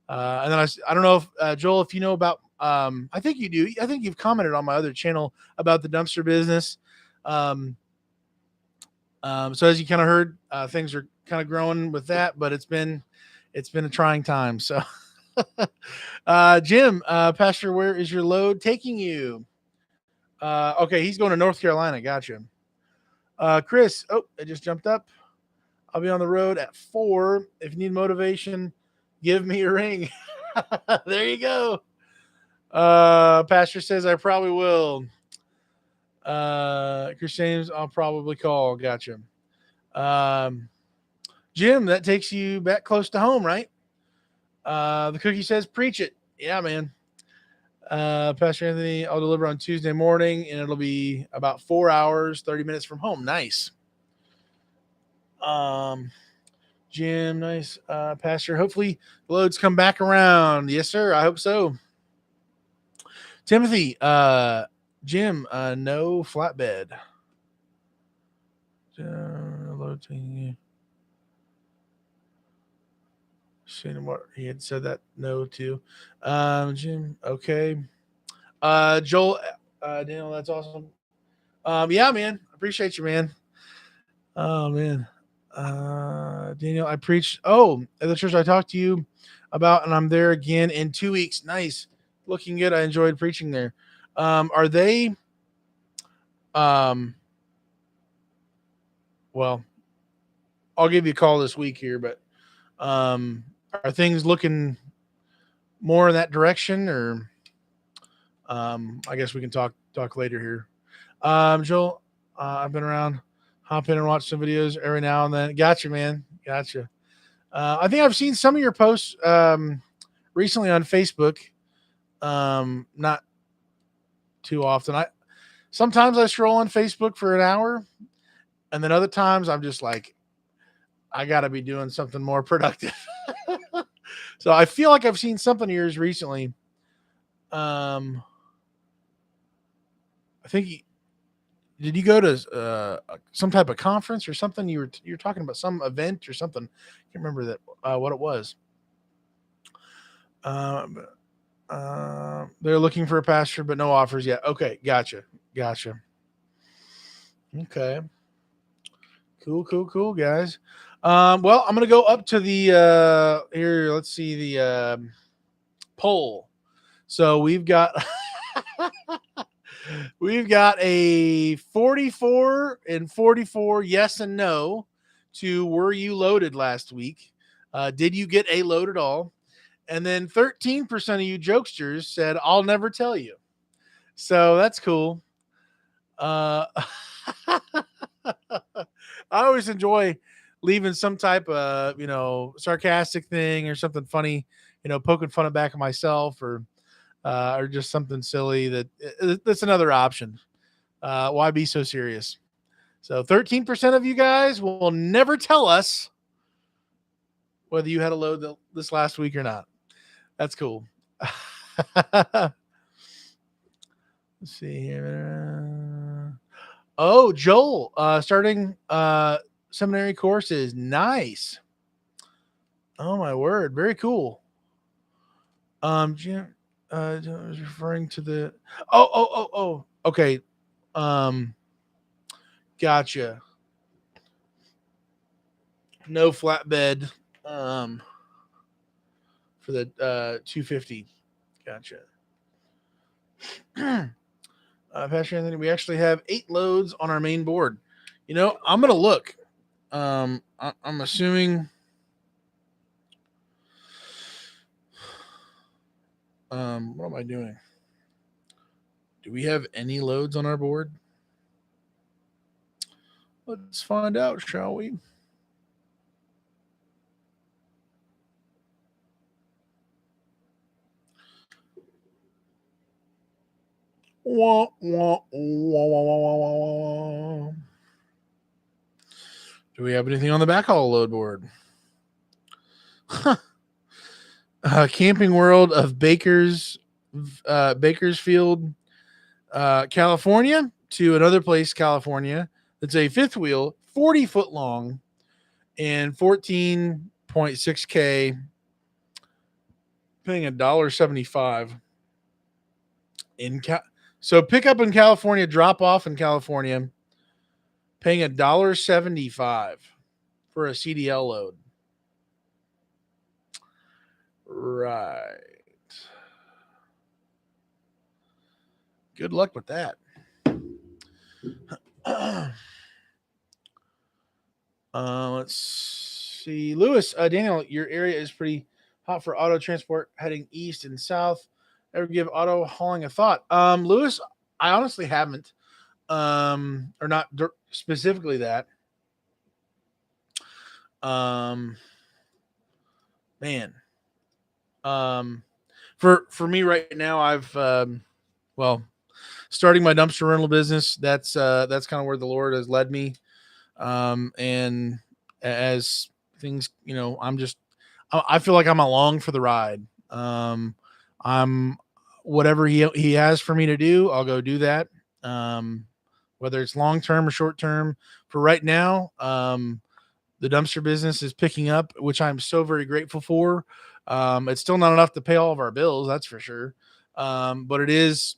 and then I don't know if Joel, if you know about, I think you do. I think you've commented on my other channel about the dumpster business. Um, so as you kind of heard, things are kind of growing with that, but it's been a trying time. So, Jim, Pastor, where is your load taking you? Okay, he's going to North Carolina. Gotcha. Chris, oh, I just jumped up. I'll be on the road at 4. If you need motivation, give me a ring. There you go. Pastor says I probably will. Chris James, I'll probably call. Gotcha. Um, Jim, that takes you back close to home, right? The cookie says, preach it. Yeah, man. Pastor Anthony, I'll deliver on Tuesday morning, and it'll be about 4 hours, 30 minutes from home. Nice. Jim, nice. Pastor, hopefully the loads come back around. Yes, sir. I hope so. Timothy, Jim, no flatbed. Seeing what he had said that no to. Jim, okay. Joel, Daniel, that's awesome. Yeah, man. Appreciate you, man. Oh man. Daniel, I preached at the church I talked to you about, and I'm there again in 2 weeks. Nice. Looking good. I enjoyed preaching there. Are they well, I'll give you a call this week here, but are things looking more in that direction, or I guess we can talk later here. Joel, I've been around, hop in and watch some videos every now and then. Gotcha, man. Gotcha. I think I've seen some of your posts recently on Facebook. Not too often. Sometimes I scroll on Facebook for an hour, and then other times I'm just like, I got to be doing something more productive. So I feel like I've seen something of yours recently. I think did you go to some type of conference or something? You're talking about some event or something. I can't remember that what it was. Um, they're looking for a pastor, but no offers yet. Okay, gotcha. Okay, cool, guys. Well, I'm gonna go up to the here. Let's see the poll. So we've got we've got a 44 and 44 yes and no to were you loaded last week? Did you get a load at all? And then 13% of you jokesters said, I'll never tell you. So that's cool. I always enjoy leaving some type of, sarcastic thing or something funny, poking fun at back of myself or just something silly that's another option. Why be so serious? So 13% of you guys will never tell us whether you had a load this last week or not. That's cool. Let's see here. Oh, Joel, starting seminary courses. Nice. Oh my word, very cool. Jim, I was referring to the. Oh. Okay. Gotcha. No flatbed. For the 250. Gotcha. Pastor Anthony, we actually have 8 loads on our main board. I'm gonna look. I'm assuming. What am I doing? Do we have any loads on our board? Let's find out, shall we? Wah, wah, wah, wah, wah, wah, wah. Do we have anything on the backhaul load board? Camping World of Bakersfield, California to another place, California. That's a fifth wheel, 40-foot long, and 14.6K, paying $1.75 so pick up in California, drop off in California, paying $1.75 for a CDL load. Right. Good luck with that. Let's see. Lewis, Daniel, your area is pretty hot for auto transport heading east and south. Ever give auto hauling a thought? Lewis, I honestly haven't. Or not specifically that. Man. For me right now, I've starting my dumpster rental business. That's kind of where the Lord has led me. And as things, I feel like I'm along for the ride. I'm whatever he has for me to do, I'll go do that. Whether it's long term or short term. For right now, the dumpster business is picking up, which I'm so very grateful for. It's still not enough to pay all of our bills, that's for sure. But it is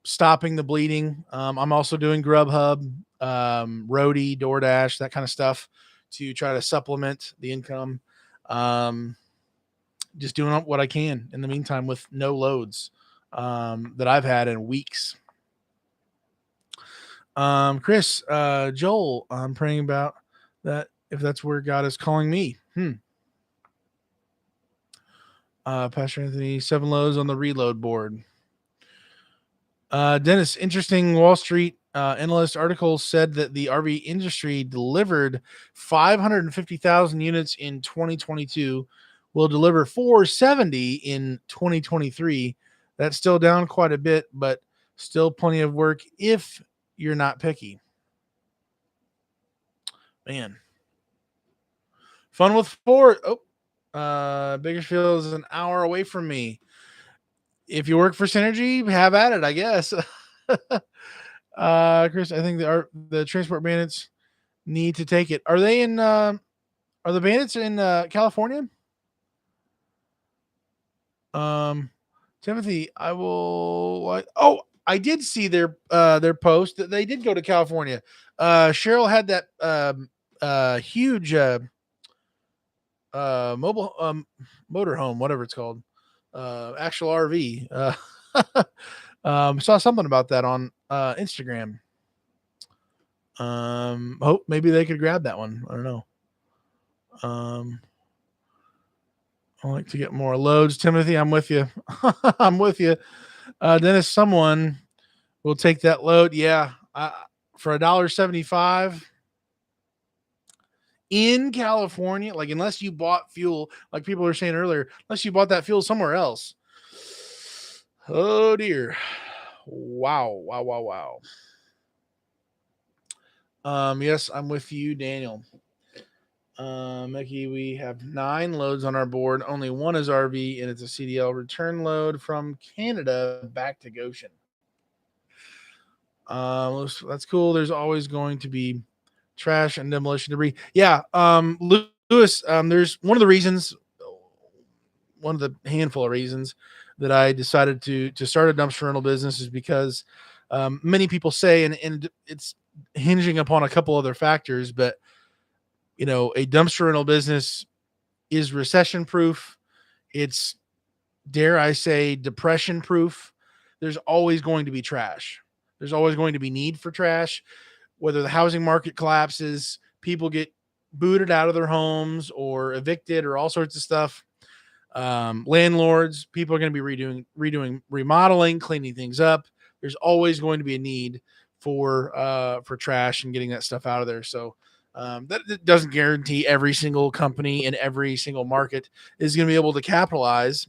stopping the bleeding. I'm also doing Grubhub, Roadie, DoorDash, that kind of stuff to try to supplement the income. Just doing what I can in the meantime with no loads that I've had in weeks. Chris, Joel, I'm praying about that if that's where God is calling me. Pastor Anthony, 7 loads on the reload board. Dennis, interesting Wall Street analyst article said that the RV industry delivered 550,000 units in 2022, will deliver 470 in 2023. That's still down quite a bit, but still plenty of work if you're not picky. Man. Fun with Ford. Bakersfield is an hour away from me. If you work for Synergy, have at it, I guess. Chris, I think the transport bandits need to take it. Are they in? Are the bandits in California? Um, Timothy, I will. What? Oh, I did see their post that they did go to California. Cheryl had that huge mobile motorhome, whatever it's called, actual RV. Saw something about that on Instagram. Hope maybe they could grab that one. I don't know. Um, I like to get more loads. Timothy, I'm with you. I'm with you. Dennis, someone will take that load. Yeah, for $1.75 in California. Like unless you bought fuel, like people were saying earlier, unless you bought that fuel somewhere else. Oh dear. Wow. Wow. Wow. Wow. Yes, I'm with you, Daniel. Mickey, we have 9 loads on our board. Only one is RV, and it's a CDL return load from Canada back to Goshen. That's cool. There's always going to be trash and demolition debris. Yeah. Lewis, there's one of the handful of reasons that I decided to start a dumpster rental business is because many people say, and it's hinging upon a couple other factors, but a dumpster rental business is recession proof. It's, dare I say, depression proof. There's always going to be trash. There's always going to be need for trash, whether the housing market collapses, people get booted out of their homes or evicted or all sorts of stuff. Landlords, people are going to be redoing remodeling, cleaning things up. There's always going to be a need for trash and getting that stuff out of there. So that doesn't guarantee every single company in every single market is going to be able to capitalize.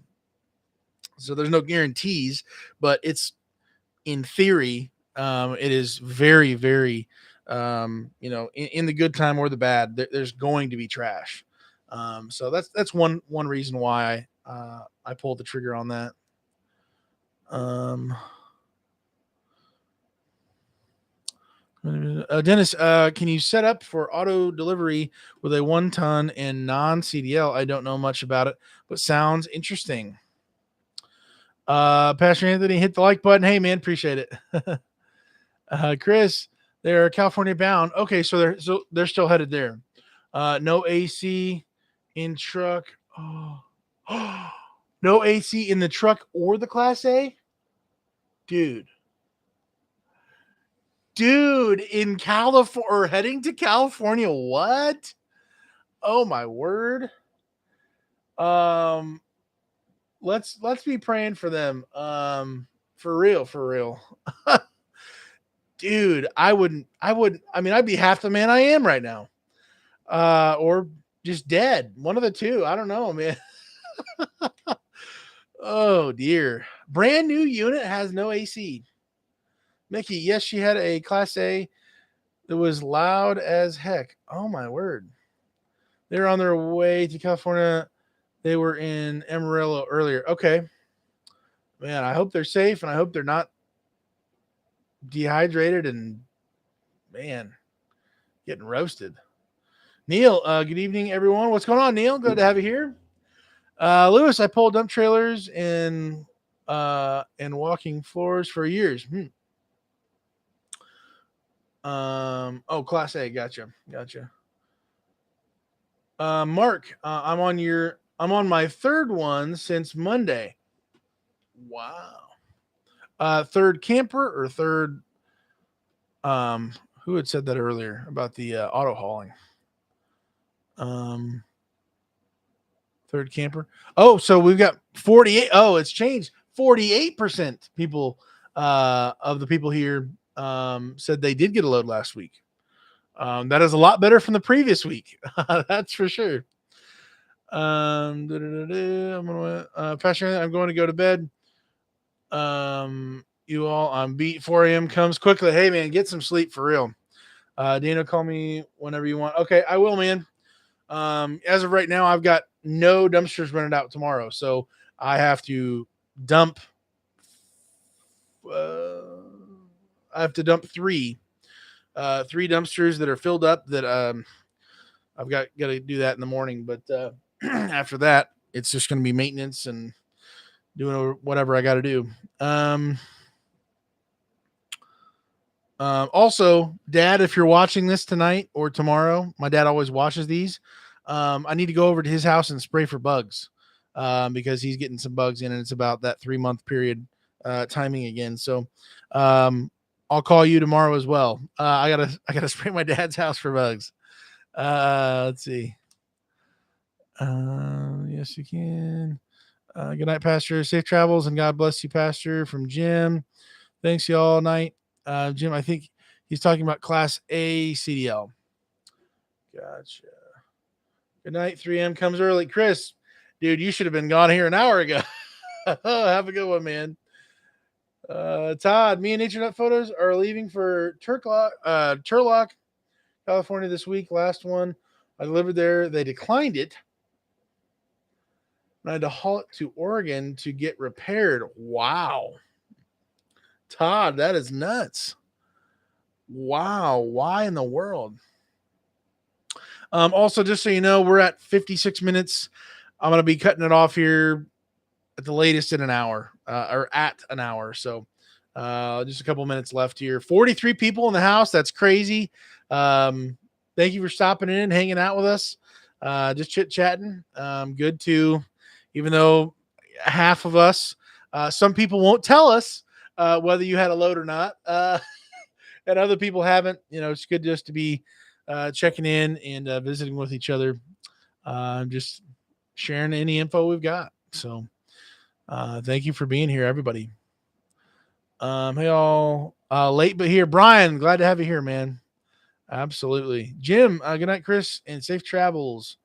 So there's no guarantees, but it's in theory, it is very, very, in the good time or the bad, there's going to be trash. So that's one reason why I pulled the trigger on that. Dennis, can you set up for auto delivery with a 1-ton and non-CDL? I don't know much about it, but sounds interesting. Pastor Anthony, hit the like button. Hey man, appreciate it. Chris, they're California bound. Okay, so they're still headed there. No AC in truck. Oh. No AC in the truck or the Class A? Dude, in California or heading to California, what? Oh my word. Um let's be praying for them. For real. Dude, I mean I'd be half the man I am right now. Or just dead. One of the two. I don't know, man. Oh dear. Brand new unit has no AC. Mickey, yes, she had a Class A that was loud as heck. Oh my word. They're on their way to California. They were in Amarillo earlier. Okay. Man, I hope they're safe and I hope they're not dehydrated and, man, getting roasted. Neil, good evening, everyone. What's going on, Neil? Good to have you here. Lewis, I pulled dump trailers and walking floors for years. Class A, gotcha. Mark, I'm on my third one since Monday. Wow. Third camper or third? Who had said that earlier about the auto hauling? Third camper. Oh, so we've got 48. Oh, it's changed. 48% people of the people here said they did get a load last week. That is a lot better from the previous week. That's for sure. I'm gonna Pastor, I'm going to go to bed. You all, I'm beat. 4 a.m. comes quickly. Hey man, get some sleep for real. Dana, call me whenever you want. Okay, I will, man. As of right now, I've got no dumpsters rented out tomorrow, so I have to dump. I have to dump three dumpsters that are filled up that I've got to do that in the morning. But after that, it's just going to be maintenance and doing whatever I got to do. Also, Dad, if you're watching this tonight or tomorrow, my dad always watches these. I need to go over to his house and spray for bugs because he's getting some bugs in, and it's about that 3-month period timing again. So I'll call you tomorrow as well. I gotta spray my dad's house for bugs. Let's see. Yes, you can. Good night, Pastor. Safe travels and God bless you, Pastor. From Jim. Thanks, y'all. Night. Jim, I think he's talking about Class A CDL. Gotcha. Good night. 3M comes early. Chris, dude, you should have been gone here an hour ago. Have a good one, man. Todd, me and Nature Nut Photos are leaving for Turlock, California this week. Last one I delivered there. They declined it. I had to haul it to Oregon to get repaired. Wow. Todd, that is nuts. Wow. Why in the world? Also, just so you know, we're at 56 minutes. I'm going to be cutting it off here at the latest in an hour or at an hour. So just a couple minutes left here. 43 people in the house. That's crazy. Thank you for stopping in, hanging out with us. Just chit-chatting. Good to, even though half of us, some people won't tell us whether you had a load or not. And other people haven't. It's good just to be checking in and visiting with each other. Just sharing any info we've got. So thank you for being here, everybody. Hey, all. Late but here. Brian, glad to have you here, man. Absolutely. Jim, good night, Chris, and safe travels.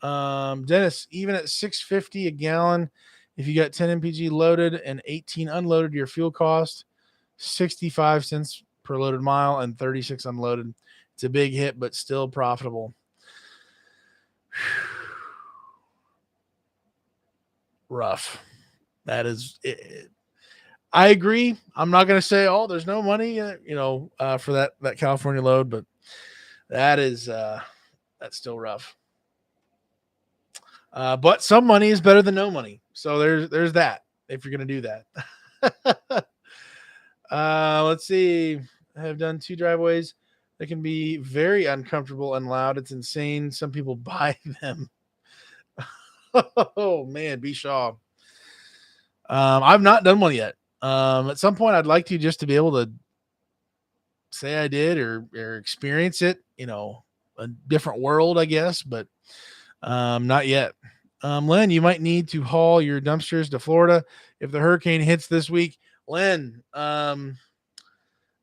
Dennis, even at $6.50 a gallon, if you got 10 mpg loaded and 18 unloaded, your fuel cost 65 cents per loaded mile and 36 unloaded. It's a big hit, but still profitable. Rough. That is it. I agree. I'm not going to say, there's no money, for that California load, but that is, that's still rough. But some money is better than no money. So there's that, if you're going to do that. Let's see. I have done 2 driveways that can be very uncomfortable and loud. It's insane. Some people buy them. Oh man, B. Shaw. I've not done one yet. At some point I'd like to just to be able to say I did or experience it, a different world, I guess, but not yet. Len, you might need to haul your dumpsters to Florida if the hurricane hits this week. Len,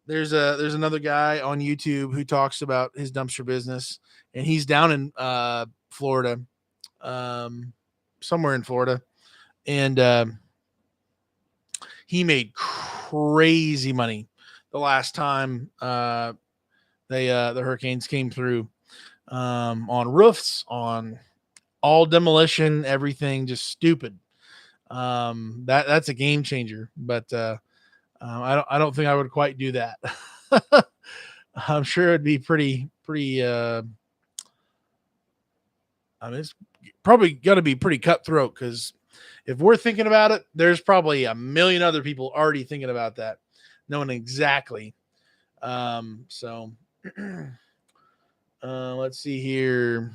there's another guy on YouTube who talks about his dumpster business, and he's down in Florida, somewhere in Florida, and he made crazy money the last time the hurricanes came through, on roofs, on all demolition, everything, just stupid. That's a game changer, but I don't think I would quite do that. I'm sure it'd be pretty. It's probably going to be pretty cutthroat, because if we're thinking about it, there's probably a million other people already thinking about that, knowing exactly. So let's see here.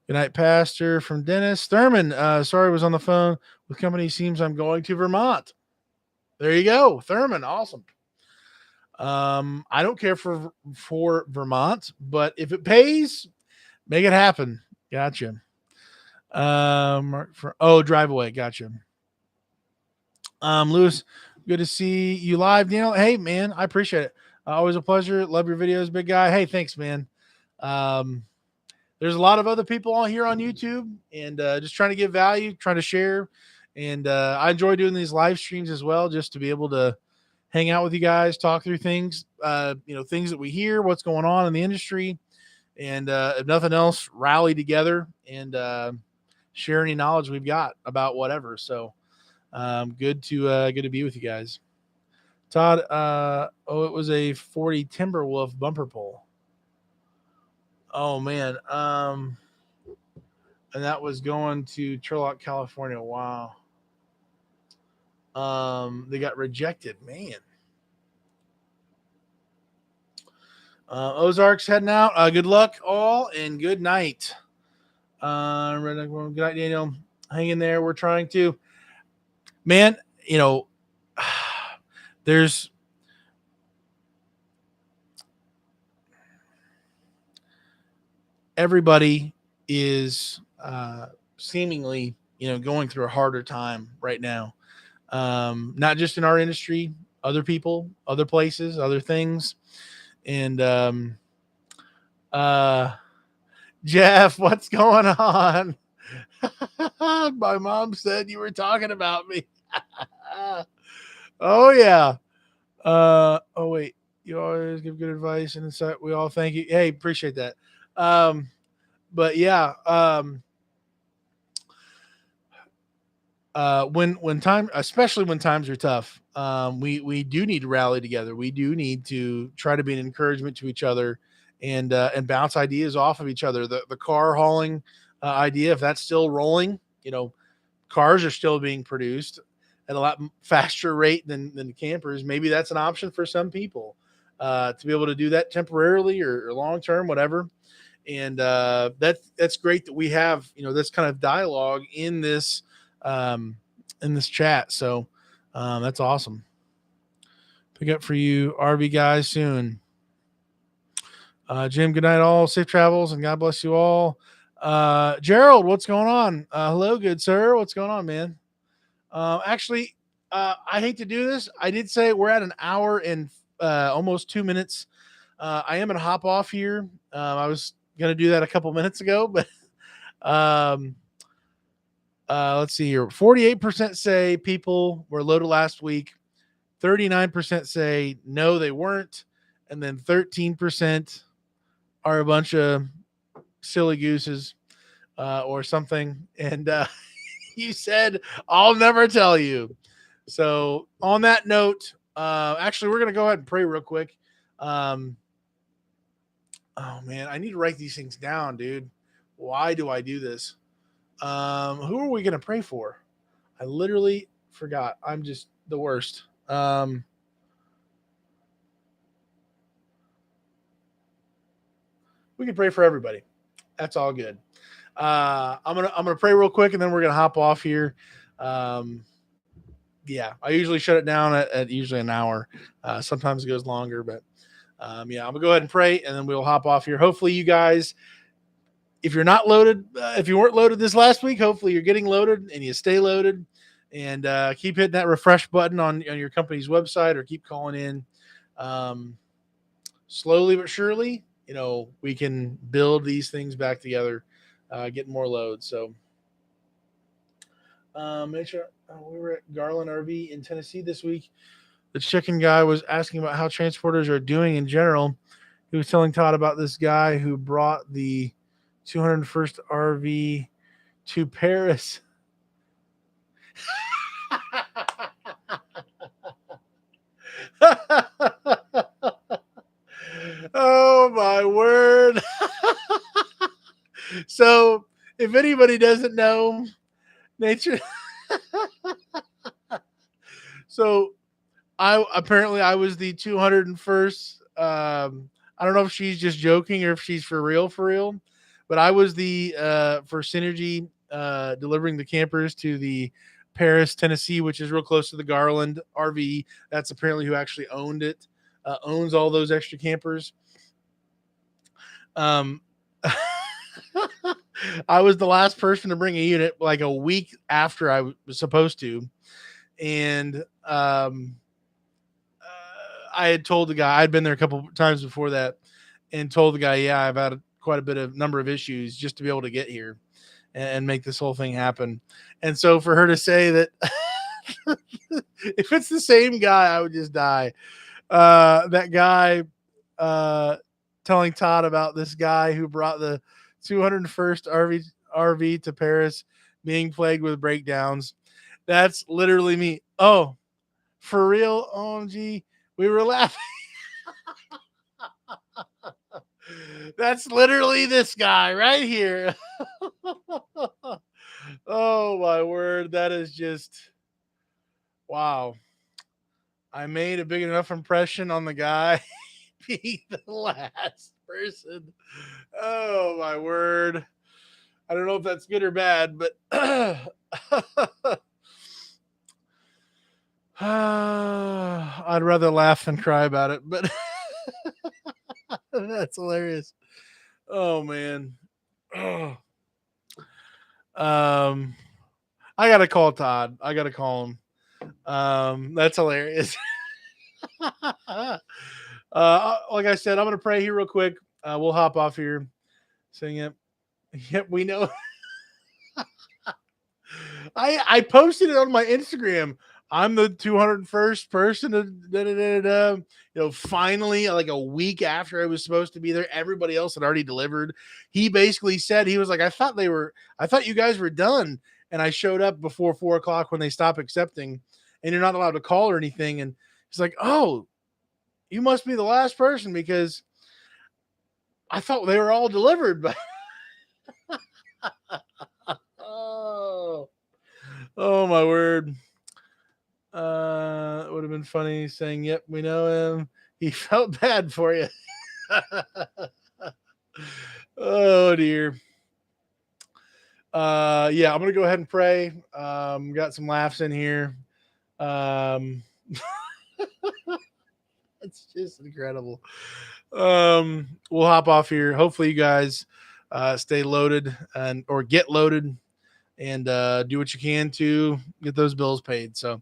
Good night, Pastor. From Dennis Thurman. Sorry, I was on the phone with company. Seems I'm going to Vermont. There you go, Thurman. Awesome. I don't care for Vermont, but if it pays, make it happen. Gotcha. Drive away. Gotcha. Lewis, good to see you live, Daniel. Hey, man, I appreciate it. Always a pleasure. Love your videos, big guy. Hey, thanks, man. There's a lot of other people on here on YouTube, and just trying to give value, trying to share. And I enjoy doing these live streams as well, just to be able to hang out with you guys, talk through things, things that we hear, what's going on in the industry, and if nothing else, rally together and share any knowledge we've got about whatever. So good to be with you guys. Todd, it was a 40 Timberwolf bumper pull. Oh man. And that was going to Turlock, California. Wow. They got rejected, man. Ozarks heading out. Good luck all and good night. Good night, Daniel. Hang in there. We're trying to, man. You know, there's everybody is seemingly, going through a harder time right now. Not just in our industry, other people, other places, other things, and Jeff, what's going on? My mom said you were talking about me. Oh yeah. Oh wait. You always give good advice and insight. We all thank you. Hey, appreciate that. But yeah. When time, especially when times are tough, we do need to rally together. We do need to try to be an encouragement to each other and bounce ideas off of each other. The car hauling idea, if that's still rolling, cars are still being produced at a lot faster rate than campers. Maybe that's an option for some people to be able to do that temporarily or long term, whatever. And that's great that we have this kind of dialogue in this chat. So that's awesome. Pick up for you, RV guys, soon. Jim, good night, all. Safe travels, and God bless you all. Gerald, what's going on? Hello, good sir. What's going on, man? Actually, I hate to do this. I did say we're at an hour and almost 2 minutes. I am going to hop off here. I was going to do that a couple minutes ago, but let's see here. 48% say people were loaded last week. 39% say no, they weren't. And then 13% are a bunch of silly gooses or something. And you said, I'll never tell you. So on that note, actually, we're going to go ahead and pray real quick. Oh, man, I need to write these things down, dude. Why do I do this? Who are we going to pray for? I literally forgot. I'm just the worst. We can pray for everybody. That's all good. I'm gonna pray real quick, and then we're gonna hop off here. Yeah, I usually shut it down at usually an hour. Sometimes it goes longer, but yeah, I'm gonna go ahead and pray, and then we'll hop off here. Hopefully, you guys, if you're not loaded, if you weren't loaded this last week, hopefully you're getting loaded and you stay loaded, and keep hitting that refresh button on your company's website, or keep calling in. Slowly but surely, we can build these things back together, get more loads. So make sure we were at Garland RV in Tennessee this week. The chicken guy was asking about how transporters are doing in general. He was telling Todd about this guy who brought the 201st RV to Paris. Oh my word. So if anybody doesn't know, nature. So I was the 201st. I don't know if she's just joking or if she's for real, but I was the for Synergy delivering the campers to the Paris, Tennessee, which is real close to the Garland RV. That's apparently who actually owned it, owns all those extra campers. I was the last person to bring a unit like a week after I was supposed to. And I had told the guy, I'd been there a couple of times before that, and told the guy, yeah, I've had quite a bit of number of issues just to be able to get here and make this whole thing happen. And so for her to say that if it's the same guy, I would just die. That guy telling Todd about this guy who brought the 201st RV to Paris being plagued with breakdowns. That's literally me. Oh, For real, OMG, we were laughing. That's literally this guy right here. Oh my word, that is just wow. I made a big enough impression on the guy being the last person. Oh my word. I don't know if that's good or bad, but I'd rather laugh than cry about it, but that's hilarious. Oh man. Oh. I gotta call Todd. I gotta call him. That's hilarious. Like I said, I'm gonna pray here real quick. We'll hop off here. Saying it. Yep, we know. I posted it on my Instagram. I'm the 201st person to finally, like a week after I was supposed to be there, everybody else had already delivered. He basically said, he was like, I thought you guys were done. And I showed up before 4 o'clock when they stopped accepting, and you're not allowed to call or anything. And he's like, oh, you must be the last person because I thought they were all delivered. But oh my word. It would have been funny saying, yep, we know him. He felt bad for you. Oh dear. Yeah, I'm gonna go ahead and pray. Got some laughs in here. It's just incredible. We'll hop off here. Hopefully you guys stay loaded or get loaded and do what you can to get those bills paid. So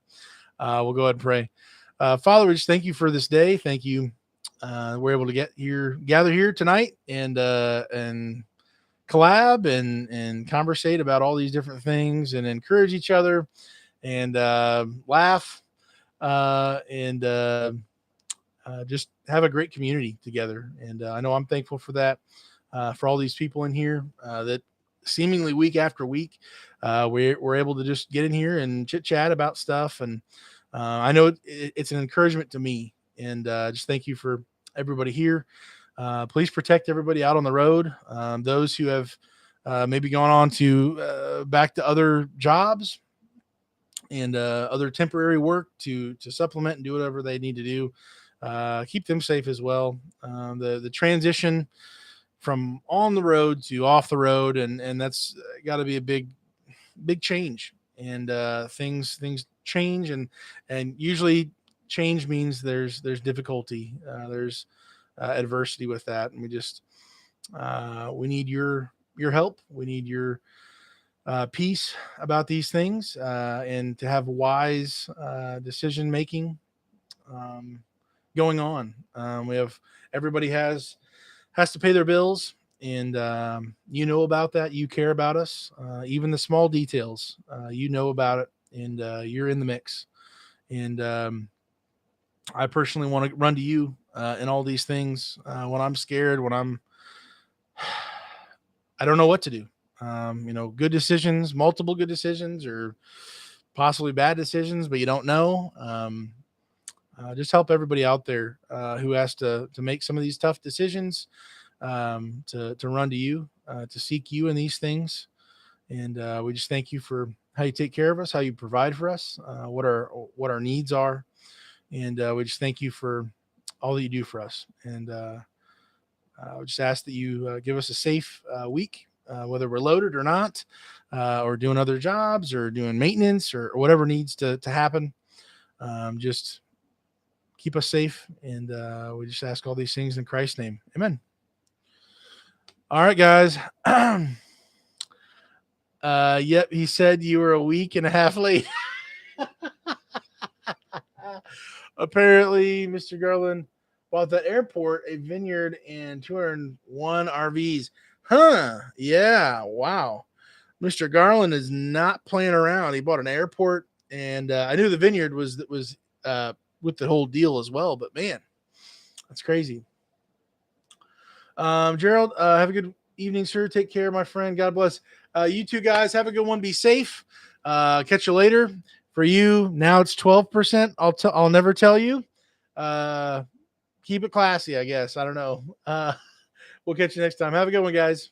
we'll go ahead and pray. Father, we just thank you for this day. Thank you. We're able to gather here tonight and collab and conversate about all these different things and encourage each other and laugh and just have a great community together. And I know I'm thankful for that, for all these people in here that seemingly week after week, we're able to just get in here and chit chat about stuff. And I know it's an encouragement to me. And just thank you for everybody here. Please protect everybody out on the road. Those who have maybe gone on to back to other jobs and other temporary work to supplement and do whatever they need to do. Keep them safe as well. The transition from on the road to off the road, and that's got to be a big change. And things change, and usually change means there's difficulty, there's adversity with that, and we need your help. We need your peace about these things, and to have wise decision making going on. Everybody has to pay their bills, and you know about that. You care about us, even the small details. You know about it, and you're in the mix. And I personally want to run to you in all these things when I'm scared, when I don't know what to do. Good decisions, multiple good decisions, or possibly bad decisions, but you don't know. Just help everybody out there who has to make some of these tough decisions, to run to you, to seek you in these things. And we just thank you for how you take care of us, how you provide for us, what our needs are. And we just thank you for all that you do for us. And we just ask that you give us a safe week, whether we're loaded or not, or doing other jobs or doing maintenance or whatever needs to happen. Just keep us safe. And we just ask all these things in Christ's name. Amen. All right, guys. Yep, he said you were a week and a half late. Apparently, Mr. Garland bought the airport, a vineyard, and 201 RVs. Huh? Yeah. Wow. Mr. Garland is not playing around. He bought an airport, and I knew the vineyard was with the whole deal as well. But man, that's crazy. Gerald, have a good evening, sir. Take care, my friend. God bless. You two guys have a good one. Be safe. Catch you later. For you, now it's 12%. I'll never tell you. Keep it classy, I guess. I don't know. We'll catch you next time. Have a good one, guys.